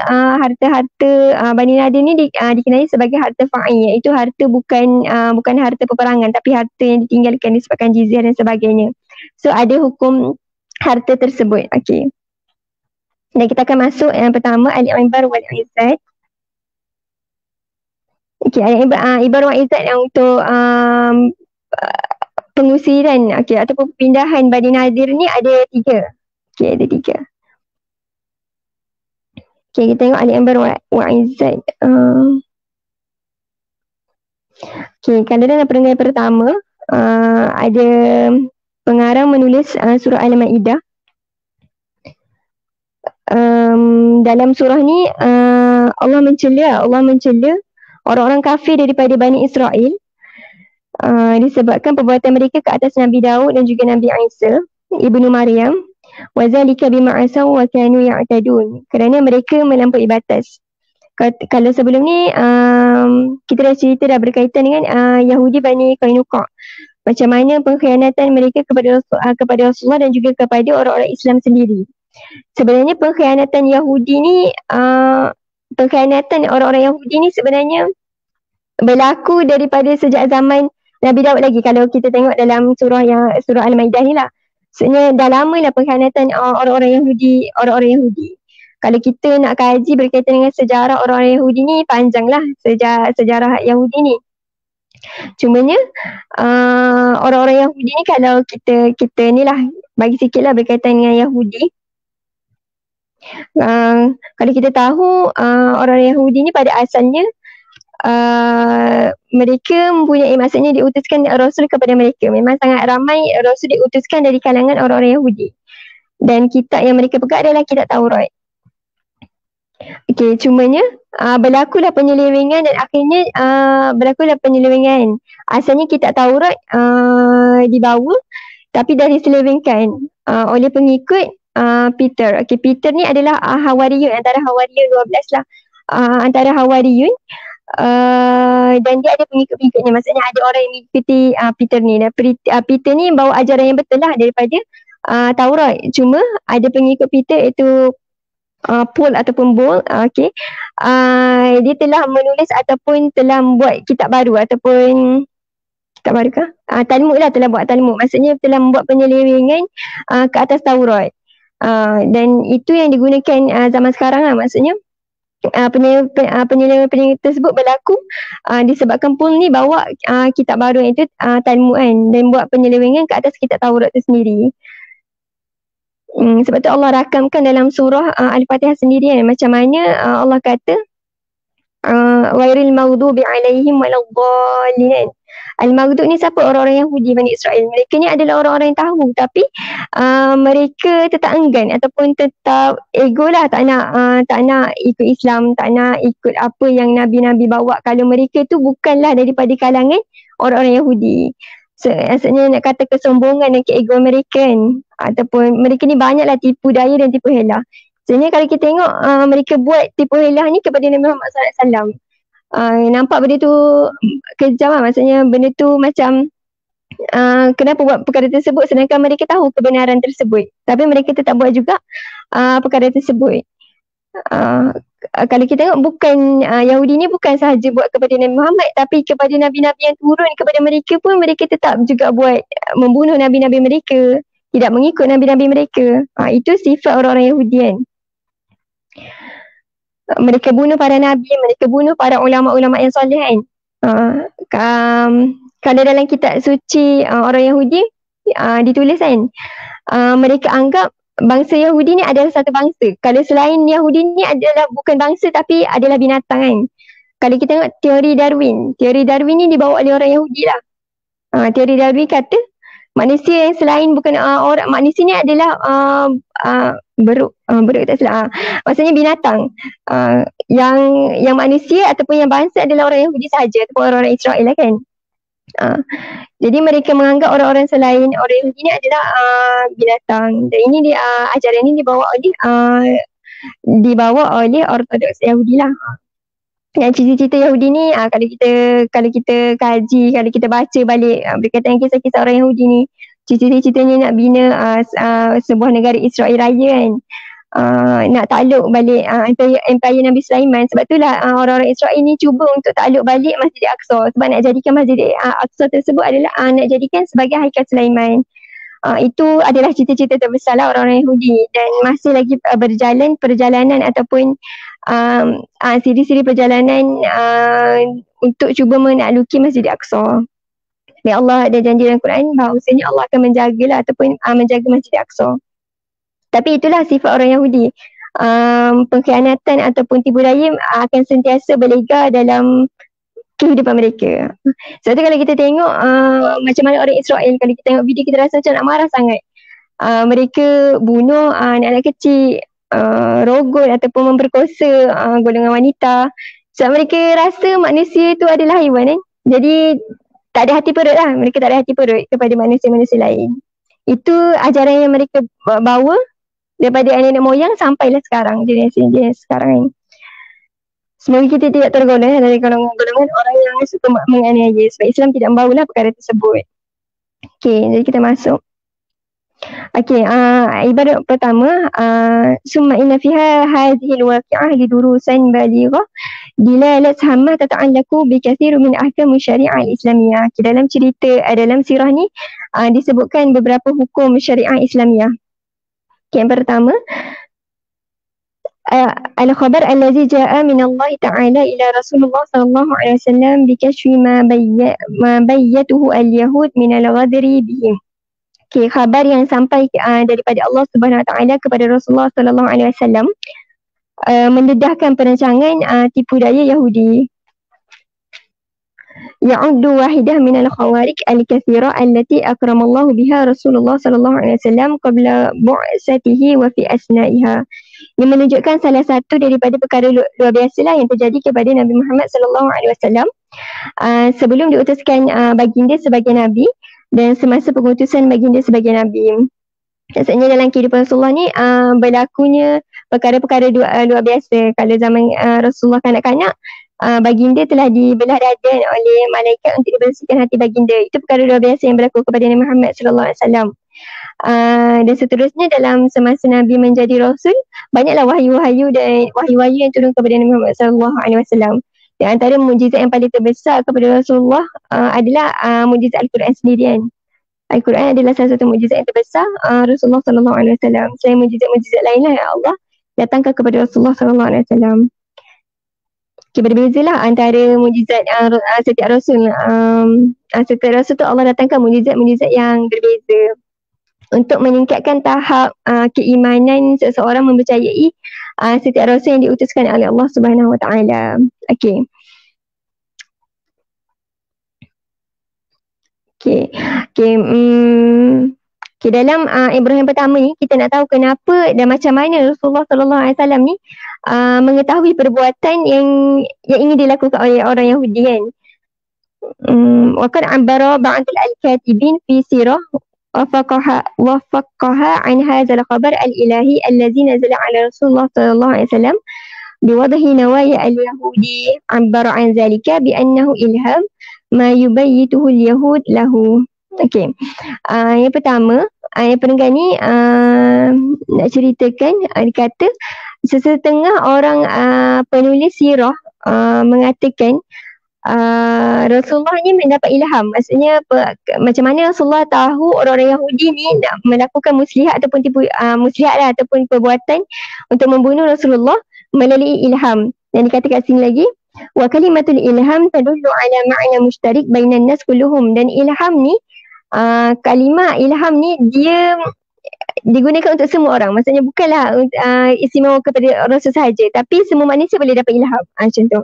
harta-harta Bani Nadir ni dikenali sebagai harta fa'i, iaitu harta bukan harta peperangan, tapi harta yang ditinggalkan disebabkan jizyah dan sebagainya. So ada hukum harta tersebut. Okey. Dan kita akan masuk yang pertama, Al-Ibar wal Izzat. Okey, Al-Ibar wal Izzat yang untuk pengusiran, okey, ataupun perpindahan Bani Nadir ni ada 3. Okey, ada 3. Okey, kita tengok Al-Ibar wal Izzat. Okey, kalau dalam perenggan pertama ada pengarang menulis surah Al-Ma'idah. Dalam surah ni Allah mencela orang-orang kafir daripada Bani Israel disebabkan perbuatan mereka ke atas Nabi Daud dan juga Nabi Isa ibnu Maryam, wa zalika bima asaw wa kanu ya'tadun, kerana mereka melampaui batas. Kalau sebelum ni kita dah cerita dah berkaitan dengan Yahudi Bani Qainuqa, macam mana pengkhianatan mereka kepada Rasulullah dan juga kepada orang-orang Islam sendiri. Sebenarnya pengkhianatan orang-orang Yahudi ni sebenarnya berlaku daripada sejak zaman Nabi Daud lagi. Kalau kita tengok dalam surah Al-Maidah ni lah. Sebenarnya dah lama lah pengkhianatan orang-orang Yahudi. Kalau kita nak kaji berkaitan dengan sejarah orang-orang Yahudi ni, panjang lah sejarah Yahudi ni. Cumanya orang-orang Yahudi ni, kalau kita ni lah bagi sikit lah berkaitan dengan Yahudi. Kalau kita tahu orang-orang Yahudi ni pada asalnya mereka mempunyai, maksudnya diutuskan Rasul kepada mereka. Memang sangat ramai Rasul diutuskan dari kalangan orang-orang Yahudi. Dan kitab yang mereka pegang adalah kitab Taurat. Okey, cumanya berlakulah penyelewengan dan akhirnya berlakulah penyelewengan. Asalnya kitab Taurat dibawa tapi dah diselewengkan oleh pengikut Peter. Okey, Peter ni adalah Hawariyun, antara Hawariyun 12 lah. Antara Hawariyun. Dan dia ada pengikut-pengikutnya, maksudnya ada orang yang mengikuti Peter ni. Dan Peter ni bawa ajaran yang betul lah daripada Taurat. Cuma ada pengikut Peter iaitu Paul ataupun Paul, okay. Dia telah menulis ataupun telah membuat kitab baru ataupun kitab baru kah? Talmud lah, telah buat Talmud. Maksudnya telah membuat penyelewengan ke atas Taurat. Dan itu yang digunakan zaman sekarang lah, maksudnya penyelewengan tersebut berlaku disebabkan Paul ni bawa kitab baru iaitu Talmud kan, dan buat penyelewengan ke atas kitab Taurat itu sendiri. Sebab tu Allah rakamkan dalam surah Al-Fatihah sendiri kan, macam mana Allah kata ghairil maghdubi alaihim waladdallin. Al-Maghdub ni siapa? Orang-orang Yahudi Bani Israel. Mereka ni adalah orang-orang yang tahu, tapi mereka tetap enggan ataupun tetap ego lah, tak nak ikut Islam, tak nak ikut apa yang Nabi-Nabi bawa, kalau mereka tu bukanlah daripada kalangan orang-orang Yahudi. Maksudnya nak kata kesombongan dan keego mereka kan, ataupun mereka ni banyaklah tipu daya dan tipu helah. Sebenarnya kalau kita tengok mereka buat tipu helah ni kepada Nabi Muhammad SAW, nampak benda tu kejam lah. Maksudnya benda tu macam kenapa buat perkara tersebut sedangkan mereka tahu kebenaran tersebut, tapi mereka tetap buat juga perkara tersebut. Kalau kita tengok, bukan Yahudi ni bukan sahaja buat kepada Nabi Muhammad, tapi kepada Nabi-Nabi yang turun kepada mereka pun mereka tetap juga buat, membunuh Nabi-Nabi mereka, tidak mengikut Nabi-Nabi mereka. Itu sifat orang-orang Yahudi kan. Mereka bunuh para Nabi, mereka bunuh para ulama-ulama yang soleh kan. Kalau dalam kitab suci orang Yahudi ditulis kan, mereka anggap bangsa Yahudi ni adalah satu bangsa. Kalau selain Yahudi ni adalah bukan bangsa tapi adalah binatang kan. Kalau kita tengok teori Darwin ni dibawa oleh orang Yahudi lah. Teori Darwin kata manusia yang selain bukan orang, manusia ni adalah beruk tak salah. Maksudnya binatang. Yang manusia ataupun yang bangsa adalah orang Yahudi sahaja ataupun orang-orang Israel lah kan. Jadi mereka menganggap orang-orang selain orang Yahudi ni adalah binatang. Dan ini ajaran ini dibawa oleh Ortodoks Yahudi lah. Yang cita-cita Yahudi ni kalau kita kaji, kalau kita baca balik berkaitan dengan kisah-kisah orang Yahudi ni, cita-citanya nak bina sebuah negara Israel Raya kan. Nak takluk balik empire Nabi Sulaiman. Sebab itulah orang-orang Israel ni cuba untuk takluk balik Masjid Al-Aqsa, sebab nak jadikan Masjid Al-Aqsa tersebut adalah nak jadikan sebagai haikal Sulaiman. Itu adalah cita-cita terbesar lah orang-orang Yahudi, dan masih lagi berjalan perjalanan ataupun siri-siri perjalanan untuk cuba menakluki Masjid Al-Aqsa. Dan Allah ada janji dalam Quran bahawasanya Allah akan menjagalah ataupun menjaga Masjid Al-Aqsa. Tapi itulah sifat orang Yahudi. Pengkhianatan ataupun tipu daya akan sentiasa berlega dalam kehidupan mereka. Sebab tu kalau kita tengok macam mana orang Israel, kalau kita tengok video kita rasa macam nak marah sangat. Mereka bunuh anak-anak kecil, rogol ataupun memperkosa golongan wanita. Sebab mereka rasa manusia itu adalah haiwan kan. Jadi tak ada hati perut lah. Mereka tak ada hati perut kepada manusia-manusia lain. Itu ajaran yang mereka bawa daripada nenek moyang sampailah sekarang, generasi sekarang ni. Semoga kita tidak tergolong dari golongan orang yang suka menganiaya, sebab Islam tidak membawalah perkara tersebut. Okey, jadi kita masuk. Okey, ibarat pertama, summa inna fiha hadhihi al-waqi'ah lidurusan balighah dilalat hamma tata'allaqu bi kathir min ahkam syariah al-islamiyah. Okay, dalam cerita, dalam sirah ni disebutkan beberapa hukum syariah Islamiah. Okay, yang pertama, al-khabar allazi ja'a min Allah Ta'ala ila Rasulullah sallallahu alaihi wasallam bi kashfi ma bayyatuhu al-yahud min al-ghadri bihim. Okay, khabar yang sampai daripada Allah Subhanahu Wa Taala kepada Rasulullah sallallahu alaihi wasallam mendedahkan perancangan tipu daya Yahudi. Ya'uddu wahidah min al-khawarij al-kathira allati akramallahu biha Rasulullah sallallahu alaihi wasallam qabla bu'satihi wa fi asna'iha. Ini menunjukkan salah satu daripada perkara luar biasalah yang terjadi kepada Nabi Muhammad sallallahu alaihi wasallam sebelum diutuskan baginda sebagai nabi dan semasa pengutusan baginda sebagai nabi. Maksudnya dalam kehidupan Rasulullah ni berlakunya perkara-perkara luar biasa. Kalau zaman Rasulullah kanak-kanak, baginda telah dibelah dada oleh malaikat untuk dibersihkan hati baginda. Itu perkara luar biasa yang berlaku kepada Nabi Muhammad sallallahu alaihi wasallam. Dan seterusnya dalam semasa Nabi menjadi Rasul, banyaklah wahyu-wahyu dan wahyu-wahyu yang turun kepada Nabi Muhammad sallallahu alaihi wasallam. Di antara mukjizat yang paling terbesar kepada Rasulullah adalah mukjizat Al-Quran sendirian. Al-Quran adalah salah satu mukjizat yang terbesar Rasulullah sallallahu alaihi wasallam. Selain mukjizat-mukjizat lainlah yang Allah datangkan kepada Rasulullah sallallahu alaihi wasallam. Okay, berbeza antara mukjizat setiap Rasul. Setiap Rasul tu Allah datangkan mukjizat-mukjizat yang berbeza untuk meningkatkan tahap keimanan seseorang mempercayai setiap Rasul yang diutuskan oleh Allah Subhanahu Wa Taala. Okey. Okay, dalam Ibrahim pertama ni kita nak tahu kenapa dan macam mana Rasulullah sallallahu alaihi wasallam ni mengetahui perbuatan yang ingin dilakukan oleh orang Yahudi kan. Wa qad ambara ba'd al-katibin fi sirah wa faqaha an hadha al-khabar al-ilahi allazi nazala ala Rasulullah sallallahu alaihi wasallam biwadhi nawaya al-yahudi ambara an zalika bi annahu ilham ma yubayyituhu al-yahud lahu. Okey. Yang pertama, yang pendengar ni nak ceritakan, dikata sesetengah orang penulis sirah mengatakan Rasulullah ni mendapat ilham. Maksudnya macam mana Rasulullah tahu orang-orang Yahudi ni nak melakukan muslihat ataupun ataupun perbuatan untuk membunuh Rasulullah melalui ilham. Dan dikatakan sini lagi, wa kalimatul ilham tadullu ala ma'na mushtarik bainan nas kulluhum. Dan ilham ni, kalimah ilham ni dia digunakan untuk semua orang. Maksudnya bukanlah istimewa kepada Rasul sahaja, tapi semua manusia boleh dapat ilham. Macam tu.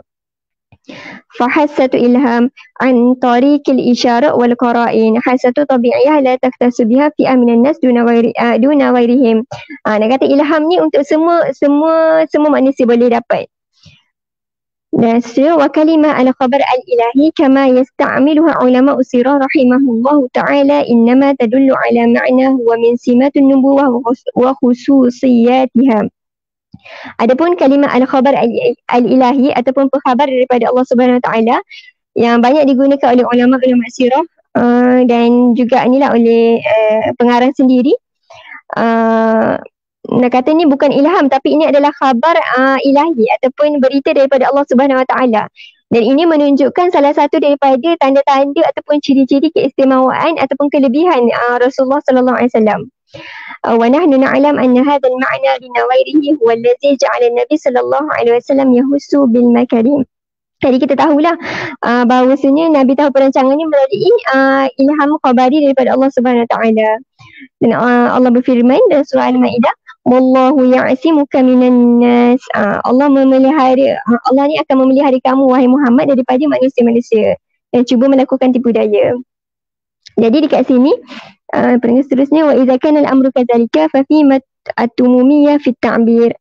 Fahassatu ilham an tariqil isyara wal qara'in hasatu tabi'iyah la taktasu biha fi aminan nas duna ghairihim. Nak kata ilham ni untuk semua manusia boleh dapat. Dan wa kalimah al-khabar al-ilahi kama yasta'miluha ulama usirah rahimahullahu ta'ala innama tadullu ala ma'na wa min simatun nubuwah wa khususiyatiha. Adapun kalimah al-khabar al-ilahi ataupun khabar daripada Allah Subhanahu Wa Taala yang banyak digunakan oleh ulama-ulama sirah dan juga inilah oleh pengarang sendiri. Nak kata ni bukan ilham, tapi ini adalah khabar ilahi ataupun berita daripada Allah Subhanahu Wa Taala. Dan ini menunjukkan salah satu daripada tanda-tanda ataupun ciri-ciri keistimewaan ataupun kelebihan Rasulullah sallallahu alaihi wasallam. Wa nahnu na'lam anna hadha al-ma'na li nawairihi huwa alladhi ja'ala an-nabi sallallahu alaihi wasallam yahussu bil makarim. Jadi kita tahulah bahawasanya Nabi tahu perancangannya melalui ilham khabari daripada Allah Subhanahu Wa Taala. Dan Allah berfirman dalam surah Al-Maidah, wallahu ya'simuka minan nas. Allah ni akan memelihara kamu wahai Muhammad daripada manusia-manusia yang cuba melakukan tipu daya. Jadi dekat sini pendengar seterusnya, wa idza kana al-amru kadzalika fa fi at-tumumiyya fi at-ta'bir.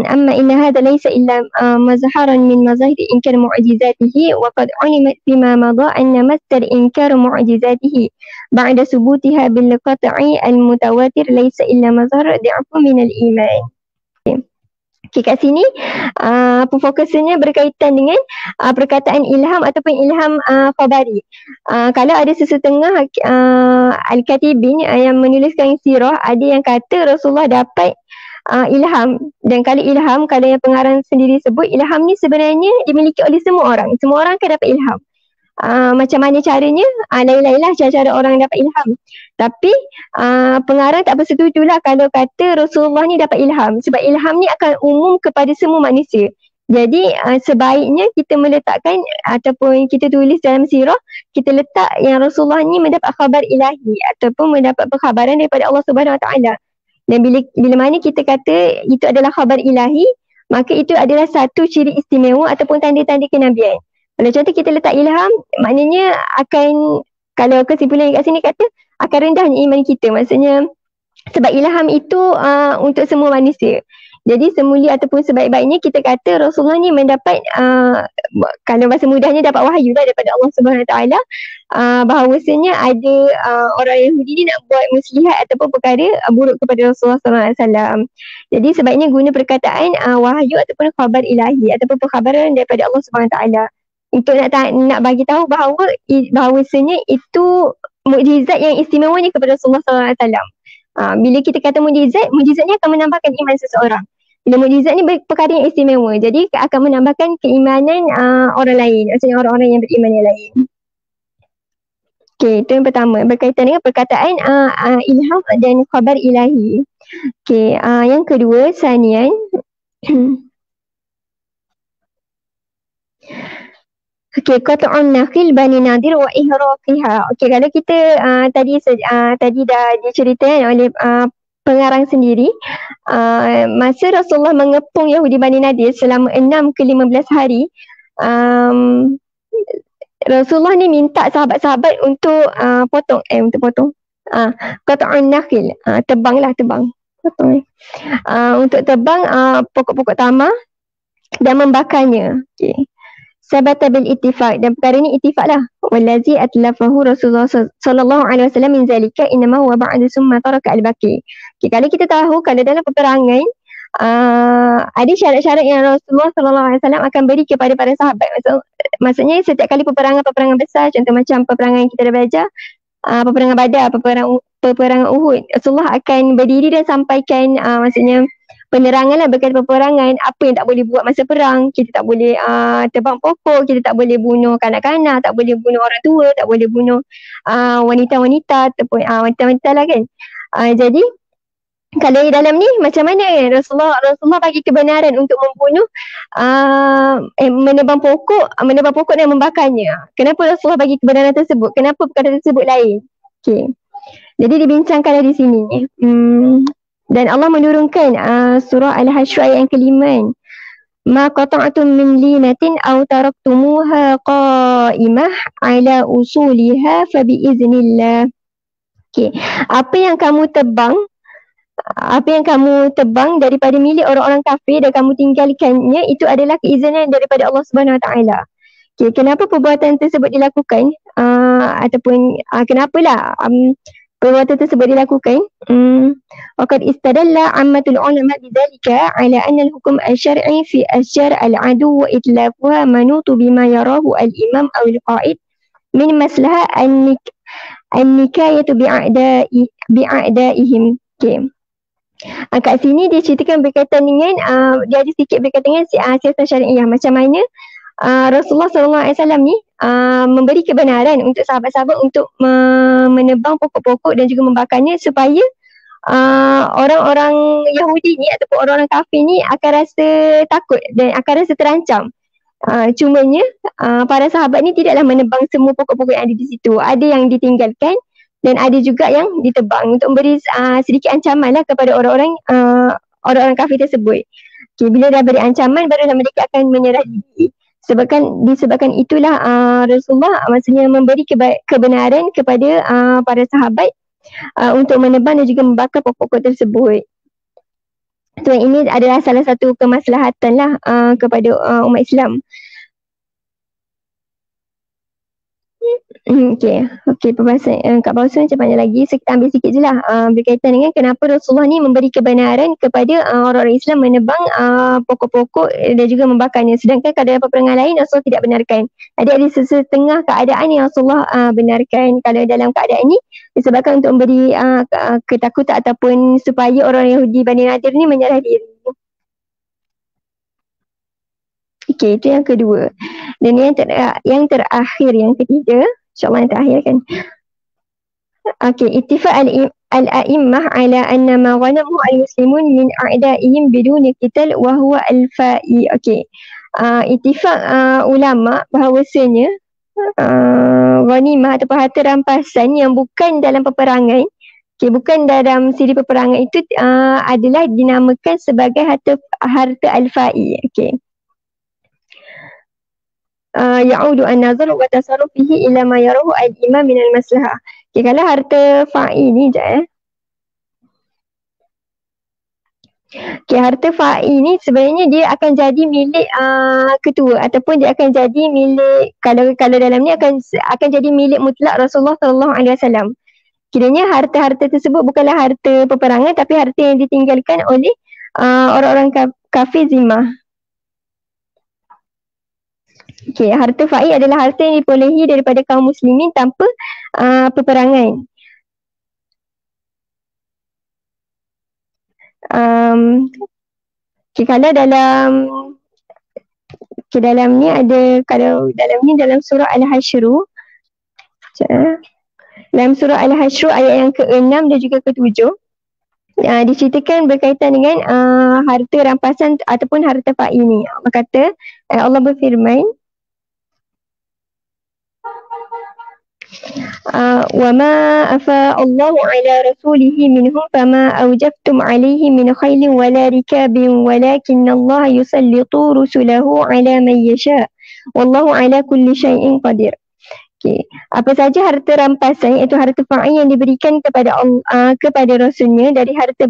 Amma inna hadha laysa illa mazharan min mazahir inkar mu'jizatihi wa qad ulimat fima madha anna masdar inkar mu'jizatihi ba'da subutiha bil qat'i al-mutawatir laysa illa mazhar di'fu min al-iman. Okay, kat sini fokusnya berkaitan dengan perkataan ilham ataupun ilham khabari. Kalau ada sesetengah Al-Katibin yang menuliskan sirah, ada yang kata Rasulullah dapat ilham. Dan kalau ilham, kalau yang pengarang sendiri sebut, ilham ni sebenarnya dimiliki oleh semua orang. Semua orang akan dapat ilham. Macam mana caranya? Lain-lain lah cara-cara orang dapat ilham. Tapi pengarang tak bersetujulah kalau kata Rasulullah ni dapat ilham. Sebab ilham ni akan umum kepada semua manusia. Jadi sebaiknya kita meletakkan ataupun kita tulis dalam sirah, kita letak yang Rasulullah ni mendapat khabar ilahi ataupun mendapat perkhabaran daripada Allah Subhanahu Wa Taala. Dan bila mana kita kata itu adalah khabar ilahi, maka itu adalah satu ciri istimewa ataupun tanda-tanda kenabian. Kalau contoh kita letak ilham, maknanya akan, kalau kesimpulan kat sini kata, akan rendahnya iman kita. Maksudnya, sebab ilham itu untuk semua manusia. Jadi semulia ataupun sebaik-baiknya kita kata Rasulullah ni mendapat, kalau bahasa mudahnya dapat wahyu lah daripada Allah Subhanahu Wa Taala, bahawasanya ada orang Yahudi ni nak buat muslihat ataupun perkara buruk kepada Rasulullah SAW. Jadi sebaiknya guna perkataan wahyu ataupun khabar ilahi ataupun perkhabaran daripada Allah Subhanahu Wa Taala, untuk nak bagi tahu bahawasanya itu mukjizat yang istimewanya kepada Rasulullah SAW. Bila kita kata mukjizatnya akan menambahkan iman seseorang. Bila mukjizat ni perkara yang istimewa, jadi akan menambahkan keimanan orang lain, maksudnya orang-orang yang beriman yang lain. Okay, itu yang pertama, berkaitan dengan perkataan ilham dan khabar ilahi. Okay, yang kedua, sanian. Okay, qat'un nakhil Bani Nadir wa ihraqiha. Okay, kalau kita tadi dah diceritakan oleh pengarang sendiri, masa Rasulullah mengepung Yahudi Bani Nadir selama 6 ke 15 hari, Rasulullah ni minta sahabat-sahabat untuk potong. Qat'un nakhil, tebang. Potong. Untuk tebang pokok-pokok tamar dan membakarnya. Okay. Sabata bil ittifaq, dan perkara ni ittifaq lah. Wallazi atlafahu Rasulullah sallallahu alaihi wasallam min zalika innama huwa ba'da summa taraka al-baqi. Okay, kalau kita tahu kalau dalam peperangan ada syarat-syarat yang Rasulullah sallallahu alaihi wasallam akan beri kepada para sahabat. Maksudnya setiap kali peperangan besar, contoh macam peperangan yang kita dah belajar, peperangan Badar, peperangan Uhud, Rasulullah akan berdiri dan sampaikan maksudnya penerangan lah berkaitan peperangan, apa yang tak boleh buat masa perang. Kita tak boleh tebang pokok, kita tak boleh bunuh kanak-kanak, tak boleh bunuh orang tua, tak boleh bunuh wanita-wanita ataupun wanita-wanita lah kan. Jadi kalau di dalam ni macam mana Rasulullah bagi kebenaran untuk membunuh menebang pokok dan membakarnya. Kenapa Rasulullah bagi kebenaran tersebut? Kenapa perkara tersebut lain? Okay. Jadi dibincangkanlah di sini. Dan Allah menurunkan surah Al-Hasyr ayat yang ke-5. Ma qata'tum min linatin aw taraktumuha qa'imah ala usuliha fa biiznillah. Okay. Apa yang kamu tebang daripada milik orang-orang kafir dan kamu tinggalkannya, itu adalah keizinan daripada Allah Subhanahu Wa Taala. Okay, kenapa perbuatan tersebut dilakukan? Ataupun kenapalah perbuatan tersebut dilakukan? Waqad istadalla ammatul ulama bidzalika ala anna al-hukm asy-syar'i fi asyar al-adu wa itlafuha manutu bima yarahu al-imam aw al-qa'id min maslaha an-nikayatu bi'a'daihim. Okay. Kat sini dia ceritakan berkaitan dengan dia ada sedikit berkaitan dengan siasat syariah, macam mana Rasulullah SAW ni memberi kebenaran untuk sahabat-sahabat untuk menebang pokok-pokok dan juga membakarnya, supaya orang-orang Yahudi ni ataupun orang-orang kafir ni akan rasa takut dan akan rasa terancam. Cumanya para sahabat ni tidaklah menebang semua pokok-pokok yang ada di situ. Ada yang ditinggalkan dan ada juga yang ditebang untuk memberi sedikit ancaman lah kepada orang-orang kafir tersebut. Okay, bila dah beri ancaman, barulah mereka akan menyerah diri. Disebabkan itulah Rasulullah maksudnya memberi kebenaran kepada para sahabat untuk menebang dan juga membakar pokok-pokok tersebut. So ini adalah salah satu kemaslahatan lah kepada umat Islam. Okey, perbahasan Kak Bausu macam panjang lagi. So, kita ambil sikit je lah berkaitan dengan kenapa Rasulullah ni memberi kebenaran kepada orang-orang Islam menebang pokok-pokok dan juga membakarnya. Sedangkan kalau dalam peperangan lain Rasulullah tidak benarkan. Ada setengah keadaan yang Rasulullah benarkan. Kalau dalam keadaan ini disebabkan untuk memberi ketakutan ataupun supaya orang Yahudi Bani Nadir ni menyerah diri. Okey, itu yang kedua. Dan yang terakhir, yang ketiga, insyaAllah yang terakhir kan. Okey, ittifaq al-a'immah ala anna ma ghanamu al-muslimun min a'da'ihim biduni qital wa huwa al-fa'i. Okey. Ittifaq ulama bahawasanya ghanimah atau harta rampasan yang bukan dalam peperangan, bukan dalam siri peperangan itu adalah dinamakan sebagai harta al-fa'i. Okey. Ya'udu an-nazar wa tasarruf fihi ila ma yarahu al-imam min al-maslahah. Okay, kalau harta fa'i ni Okay, harta fa'i ni sebenarnya dia akan jadi milik ketua ataupun dia akan jadi milik, kalau dalam ni akan jadi milik mutlak Rasulullah sallallahu alaihi wasallam. Kiranya harta-harta tersebut bukanlah harta peperangan tapi harta yang ditinggalkan oleh orang-orang kafir zimmah. Okay, harta fa'i adalah harta yang diperolehi daripada kaum muslimin tanpa peperangan. Kalau dalam ni ada, kalau dalam ni dalam surah Al-Hasyru, dalam surah Al-Hasyru ayat yang ke-6 dan juga ke-7, diceritakan berkaitan dengan harta rampasan ataupun harta fa'i ni. Allah kata, Allah berfirman, وَمَا أَفَاءَ اللَّهُ عَلَى رَسُولِهِ مِنْهُمْ فَمَا أَوْجَفْتُمْ عَلَيْهِ مِنْ خَيْلٍ وَلَا رِكَابٍ وَلَكِنَّ اللَّهَ يُسَلِّطُ رُسُلَهُ عَلَى مَنْ يَشَاءُ وَاللَّهُ عَلَى كُلِّ شَيْءٍ قَدِيرٌ. Apa saja harta rampasan iaitu harta fa'i yang diberikan kepada Rasulnya dari harta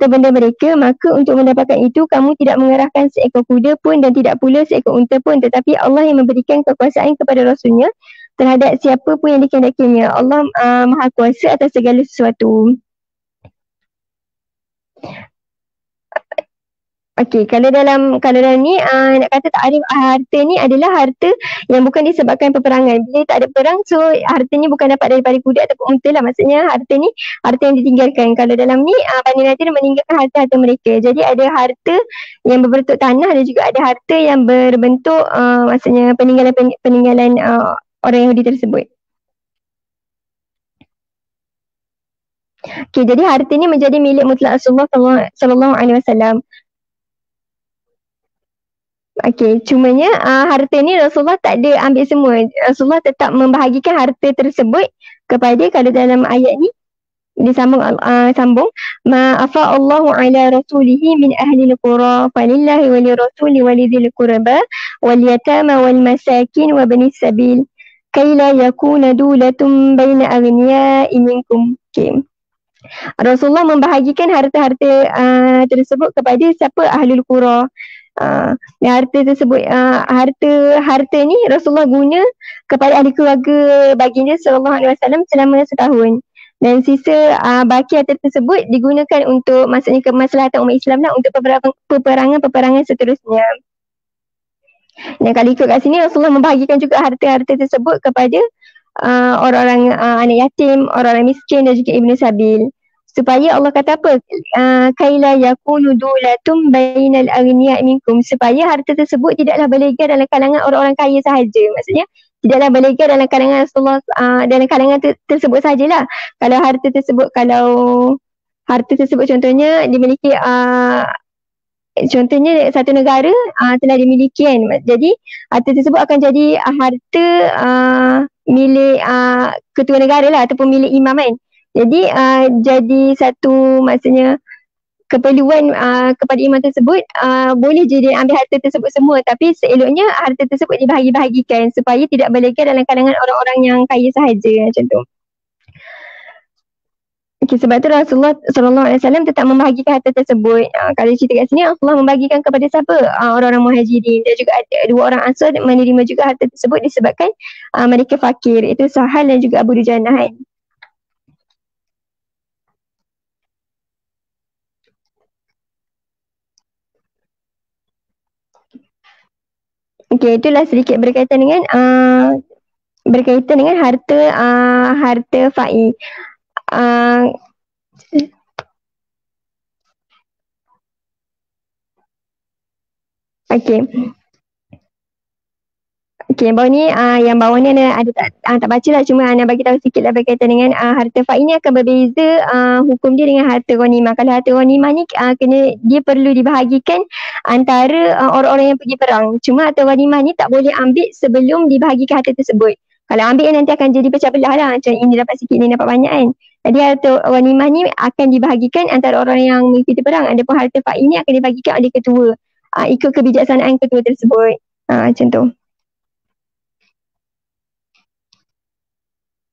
benda mereka, maka untuk mendapatkan itu kamu tidak mengerahkan seekor kuda pun dan tidak pula seekor unta pun, tetapi Allah yang memberikan kekuasaan kepada Rasulnya terhadap siapa pun yang dikehendakinya. Allah Maha Kuasa atas segala sesuatu. Okey, kalau dalam ni nak kata takrif harta ni adalah harta yang bukan disebabkan peperangan. Bila tak ada perang, so hartanya bukan dapat daripada kuda ataupun unta lah. Maksudnya harta ni harta yang ditinggalkan. Kalau dalam ni Bani Nadir meninggalkan harta-harta mereka. Jadi ada harta yang berbentuk tanah dan juga ada harta yang berbentuk maksudnya peninggalan orang Yahudi tersebut. Okey, jadi harta ni menjadi milik mutlak Rasulullah sallallahu alaihi wasallam. Okey, cumanya harta ni Rasulullah tak ada ambil semua. Rasulullah tetap membahagikan harta tersebut kepada, kalau dalam ayat ni disambung ma afa Allahu ala rasulihi min ahli al-qura falillahi wa lirasuli wa lidzil qurba wal yatama wal masakin wa banis sabil kay la yakuna dulatun baina aghniya'i minkum. Okey, Rasulullah membahagikan harta-harta tersebut kepada siapa? Ahlul qura. Harta tersebut, harta ni Rasulullah guna kepada ahli keluarga baginda sallallahu alaihi wasallam selama setahun, dan sisa baki harta tersebut digunakan untuk, maksudnya kemaslahatan umat Islam lah, untuk peperangan seterusnya. Dan kalau ikut kat sini, Rasulullah membahagikan juga harta-harta tersebut kepada orang-orang anak yatim, orang-orang miskin dan juga ibnu sabil. Supaya Allah kata apa? Kaila yakunu dulatum bainal aghniya minkum, supaya harta tersebut tidaklah berlegar dalam kalangan orang-orang kaya sahaja. Maksudnya tidaklah berlegar dalam kalangan Rasulullah, dalam kalangan tersebut sajalah. Kalau harta tersebut contohnya dimiliki contohnya satu negara telah dimiliki kan. Jadi harta tersebut akan jadi harta milik ketua negara lah ataupun milik imam kan. Jadi jadi satu, maksudnya keperluan kepada imam tersebut, boleh je dia ambil harta tersebut semua, tapi seeloknya harta tersebut dibahagi-bahagikan supaya tidak berlegar dalam kalangan orang-orang yang kaya sahaja, macam tu. Okay, sebab tu Rasulullah SAW tetap membahagikan harta tersebut. Kalau cerita kat sini, Allah membagikan kepada siapa? Orang-orang muhajirin. Dan juga ada dua orang ansar menerima juga harta tersebut disebabkan mereka fakir. Itu Sahal dan juga Abu Dujanah kan. Okay, itulah sedikit berkaitan dengan harta fa'i. Uh, okay. Okay, bawah ni yang bawah ni ada tak baca lah, cuma Ana bagi tahu sikit lah berkaitan dengan harta fa'i ni akan berbeza hukum dia dengan harta ghanimah. Kalau harta ghanimah ni dia perlu dibahagikan antara orang-orang yang pergi perang. Cuma harta ghanimah ni tak boleh ambil sebelum dibahagikan harta tersebut. Kalau ambil nanti akan jadi pecah belah lah. Macam ini dapat sikit, ni dapat banyak kan. Jadi harta ghanimah ni akan dibahagikan antara orang yang mengikuti perang. Adapun harta fa'i ni akan dibahagikan oleh ketua. Ikut kebijaksanaan ketua tersebut. Macam tu.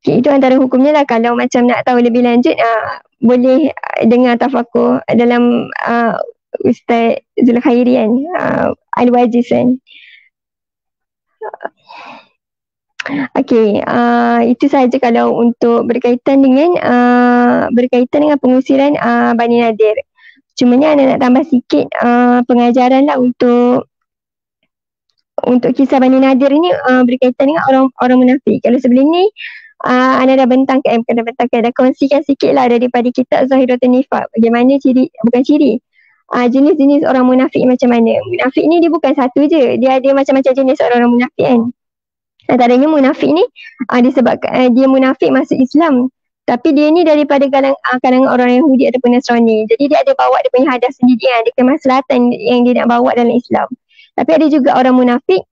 Okay, itu antara hukumnya lah. Kalau macam nak tahu lebih lanjut, boleh dengar tafakur dalam Ustaz Zulkhairi kan, Al-Wajiz kan. Okay, itu sahaja kalau untuk berkaitan dengan pengusiran Bani Nadir. Cumanya Ana nak tambah sikit pengajaran lah untuk kisah Bani Nadir ni berkaitan dengan orang munafik. Kalau sebelum ni Ana dah dah kongsikan sikit lah daripada kitab Zahiratul Nifaq. Bagaimana jenis-jenis orang munafik macam mana. Munafik ni dia bukan satu je. Dia ada macam-macam jenis orang munafik kan. Antaranya munafik ni disebabkan dia munafik masuk Islam. Tapi dia ni daripada kalangan orang Yahudi ataupun Nasrani. Jadi dia ada bawa dia punya hadas sendiri kan. Ada kemaslahatan yang dia nak bawa dalam Islam. Tapi ada juga orang munafik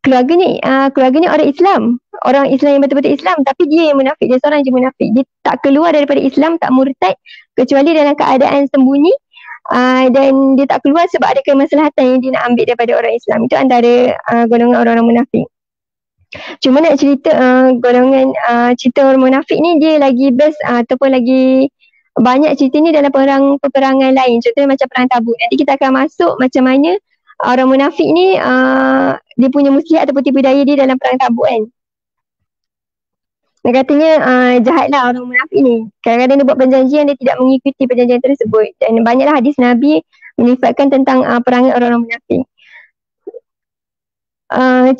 keluarganya orang Islam. Orang Islam yang betul-betul Islam, tapi dia yang munafik. Dia seorang je munafik. Dia tak keluar daripada Islam, tak murtad kecuali dalam keadaan sembunyi, dan dia tak keluar sebab ada kemaslahatan yang dia nak ambil daripada orang Islam. Itu antara golongan orang-orang munafik. Cuma nak cerita golongan cerita orang munafik ni, dia lagi best ataupun lagi banyak cerita ni dalam peperangan lain. Contohnya macam perang Tabuk. Nanti kita akan masuk macam mana orang munafik ni dia punya muslihat ataupun tipu daya dia dalam perang Tabuk kan. Dan katanya jahatlah orang munafik ni. Kadang-kadang dia buat perjanjian, dia tidak mengikuti perjanjian tersebut. Dan banyaklah hadis Nabi menyifatkan tentang perangai orang-orang munafik.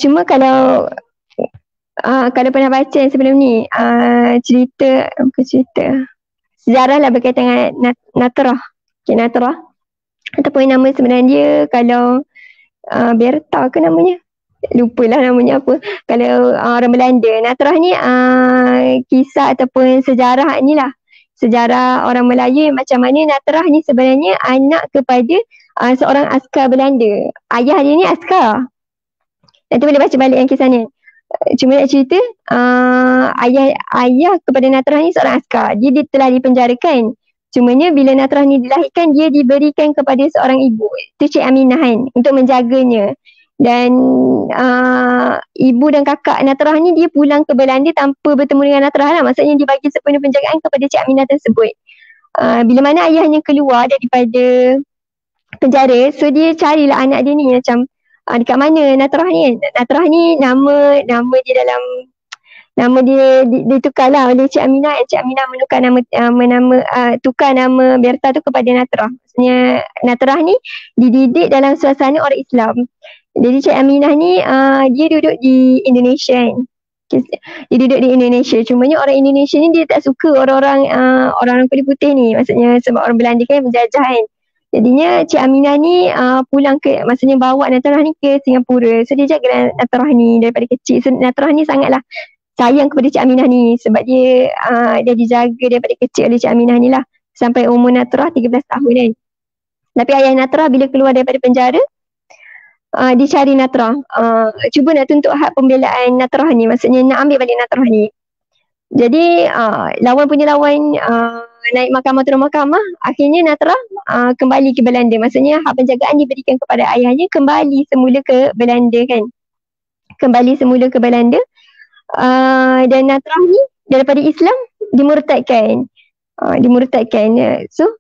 Cuma kalau pernah baca yang sebelum ni, sejarah lah berkaitan dengan Natrah. Okay, Natrah. Ataupun nama sebenarnya dia, kalau Berta ke namanya? Lupalah namanya apa. Kalau orang Belanda, Natrah ni kisah ataupun sejarah ni lah. Sejarah orang Melayu macam mana Natrah ni sebenarnya anak kepada seorang askar Belanda. Ayah dia ni askar. Nanti boleh baca balik yang kisah ni. Cuma nak cerita, ayah kepada Natrah ni seorang askar. Dia telah dipenjarakan. Cumanya bila Natrah ni dilahirkan, dia diberikan kepada seorang ibu. Itu Cik Aminah kan, untuk menjaganya. Dan ibu dan kakak Natrah ni dia pulang ke Belanda tanpa bertemu dengan Natrah lah. Maksudnya dia bagi sepenuh penjagaan kepada Cik Aminah tersebut. Bila mana ayahnya keluar daripada penjara, so dia carilah anak dia ni macam dekat mana Natrah ni. Natrah ni nama dia dalam nama dia ditukar lah oleh Cik Aminah. Cik Aminah menukar tukar nama Berta tu kepada Natrah. Maksudnya Natrah ni dididik dalam suasana orang Islam. Jadi Cik Aminah ni dia duduk di Indonesia kan. Dia duduk di Indonesia. Cumanya orang Indonesia ni dia tak suka orang kulit putih ni. Maksudnya sebab orang Belanda kan menjajah kan. Jadinya Cik Aminah ni maksudnya bawa Natrah ni ke Singapura. So dia jaga Natrah ni daripada kecil. So Natrah ni sangatlah sayang kepada Cik Aminah ni sebab dia dijaga daripada kecil oleh Cik Aminah ni lah. Sampai umur Natrah 13 tahun kan. Tapi ayah Natrah bila keluar daripada penjara, dia cari Natrah, cuba nak tuntut hak pembelaan Natrah ni, maksudnya nak ambil balik Natrah ni. Jadi lawan naik mahkamah turun mahkamah, akhirnya Natrah kembali ke Belanda. Maksudnya hak penjagaan diberikan kepada ayahnya, kembali semula ke Belanda kan. Dan Natrah ni daripada Islam dimurtadkan. Dimurtadkan. So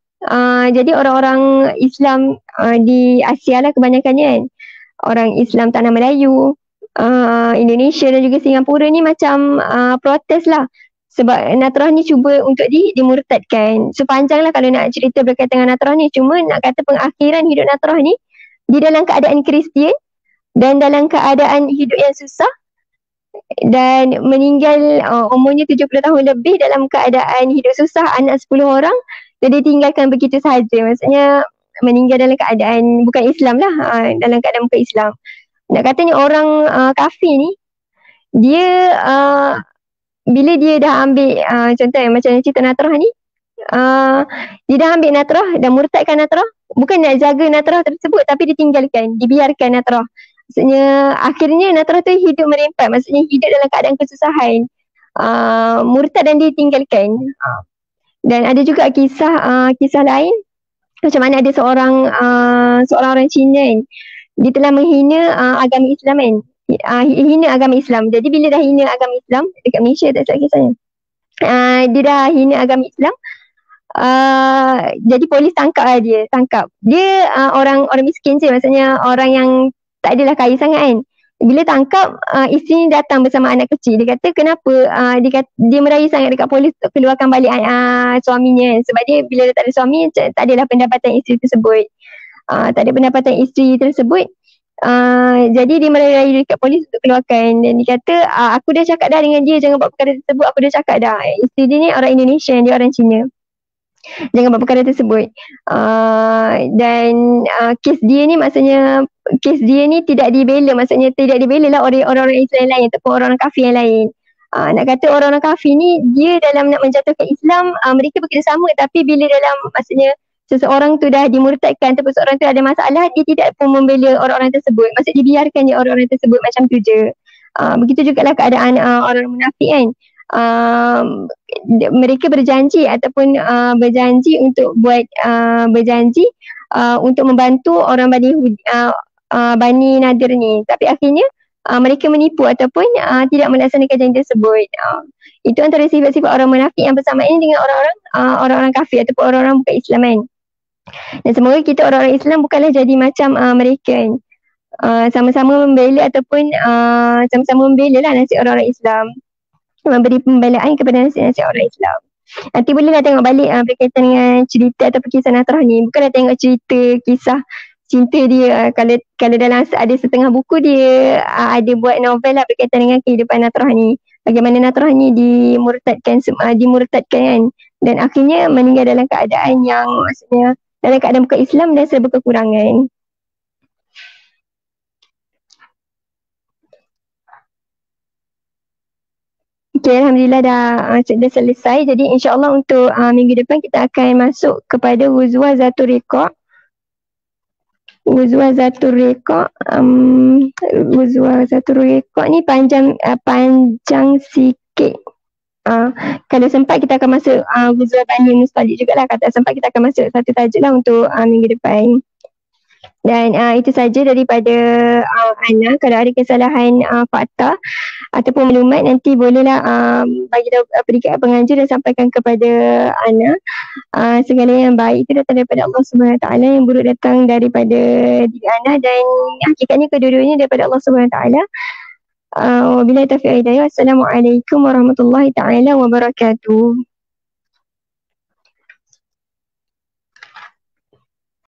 jadi orang-orang Islam di Asia lah kebanyakannya kan. Orang Islam Tanah Melayu, Indonesia dan juga Singapura ni macam protes lah. Sebab Natrah ni cuba untuk dimurtadkan. So panjang lah kalau nak cerita berkaitan dengan Natrah ni. Cuma nak kata pengakhiran hidup Natrah ni, di dalam keadaan Kristian dan dalam keadaan hidup yang susah dan meninggal umurnya 70 tahun lebih dalam keadaan hidup susah, anak 10 orang dan ditinggalkan begitu sahaja. Maksudnya meninggal dalam keadaan bukan Islam lah, dalam keadaan bukan Islam. Nak katanya orang kafir ni, dia bila dia dah ambil contoh macam cerita Natrah ni, dia dah ambil Natrah dan murtadkan Natrah, bukan nak jaga Natrah tersebut tapi ditinggalkan, dibiarkan Natrah. Maksudnya akhirnya Natrah tu hidup merempat, maksudnya hidup dalam keadaan kesusahan, murtad dan ditinggalkan. Dan ada juga kisah lain macam mana ada seorang orang Cina kan, dia telah menghina agama Islam kan, hina agama Islam. Jadi bila dah hina agama Islam dekat Malaysia tak salah kisahnya, dia dah hina agama Islam, jadi polis tangkap dia orang miskin je, maksudnya orang yang tak adalah kaya sangat kan. Bila tangkap, isteri ni datang bersama anak kecil. Dia kata kenapa dia merayu sangat dekat polis untuk keluarkan balik suaminya. Sebab dia bila dia tak ada suami, tak adalah pendapatan isteri tersebut. Tak ada pendapatan isteri tersebut. Jadi dia merayu dekat polis untuk keluarkan. Dan dia kata, aku dah cakap dah dengan dia jangan buat perkara tersebut. Aku dah cakap dah. Isteri dia ni orang Indonesia, dia orang Cina. Jangan buat perkara tersebut. Dan kes dia ni maksudnya kes dia ni tidak dibela, maksudnya tidak dibela lah oleh orang-orang Islam yang lain ataupun orang-orang kafir yang lain. Nak kata orang-orang kafir ni dia dalam nak menjatuhkan Islam, mereka bekerjasama, tapi bila dalam maksudnya seseorang tu dah dimurtadkan ataupun seseorang tu ada masalah, dia tidak pun membela orang-orang tersebut. Maksudnya dibiarkan je orang-orang tersebut macam tu je. Begitu jugalah keadaan orang munafik kan. Mereka berjanji ataupun berjanji untuk buat berjanji untuk membantu orang Bani Nadir ni, tapi akhirnya mereka menipu ataupun tidak melaksanakan janji tersebut. Itu antara sifat-sifat orang munafik yang bersama ini dengan orang-orang kafir ataupun orang-orang bukan Islam kan. Dan semoga kita orang-orang Islam bukanlah jadi macam mereka kan. Sama-sama membela ataupun sama-sama membela lah nasib orang-orang Islam, memberi pembelaan kepada nasib orang Islam. Nanti bolehlah tengok balik berkaitan dengan cerita ataupun kisah Natrah ni. Bukanlah tengok cerita kisah cinta dia. Kalau dalam ada setengah buku dia ada buat novel lah berkaitan dengan kehidupan Natrah ni. Bagaimana Natrah ni dimurtadkan kan. Dan akhirnya meninggal dalam keadaan yang maksudnya dalam keadaan bukan Islam dan serba kekurangan. Okay, Alhamdulillah dah selesai. Jadi insyaAllah untuk minggu depan kita akan masuk kepada Wuzwa Zatul Riqa'. Wuzwa Zatul Riqa' ni panjang sikit. Kalau sempat kita akan masuk Wuzwa Bani Mustalik jugalah. Kalau sempat kita akan masuk satu tajuk lah untuk minggu depan. Dan itu saja daripada Ana. Kalau ada kesalahan fakta ataupun maklumat, nanti bolehlah bagi tahu peringkat penganjur dan sampaikan kepada Ana. Segala yang baik itu datang daripada Allah SWT, yang buruk datang daripada diri Ana, dan hakikatnya kedua-duanya daripada Allah SWT. Wabillahi taufiq wal hidayah. Assalamualaikum warahmatullahi taala wabarakatuh.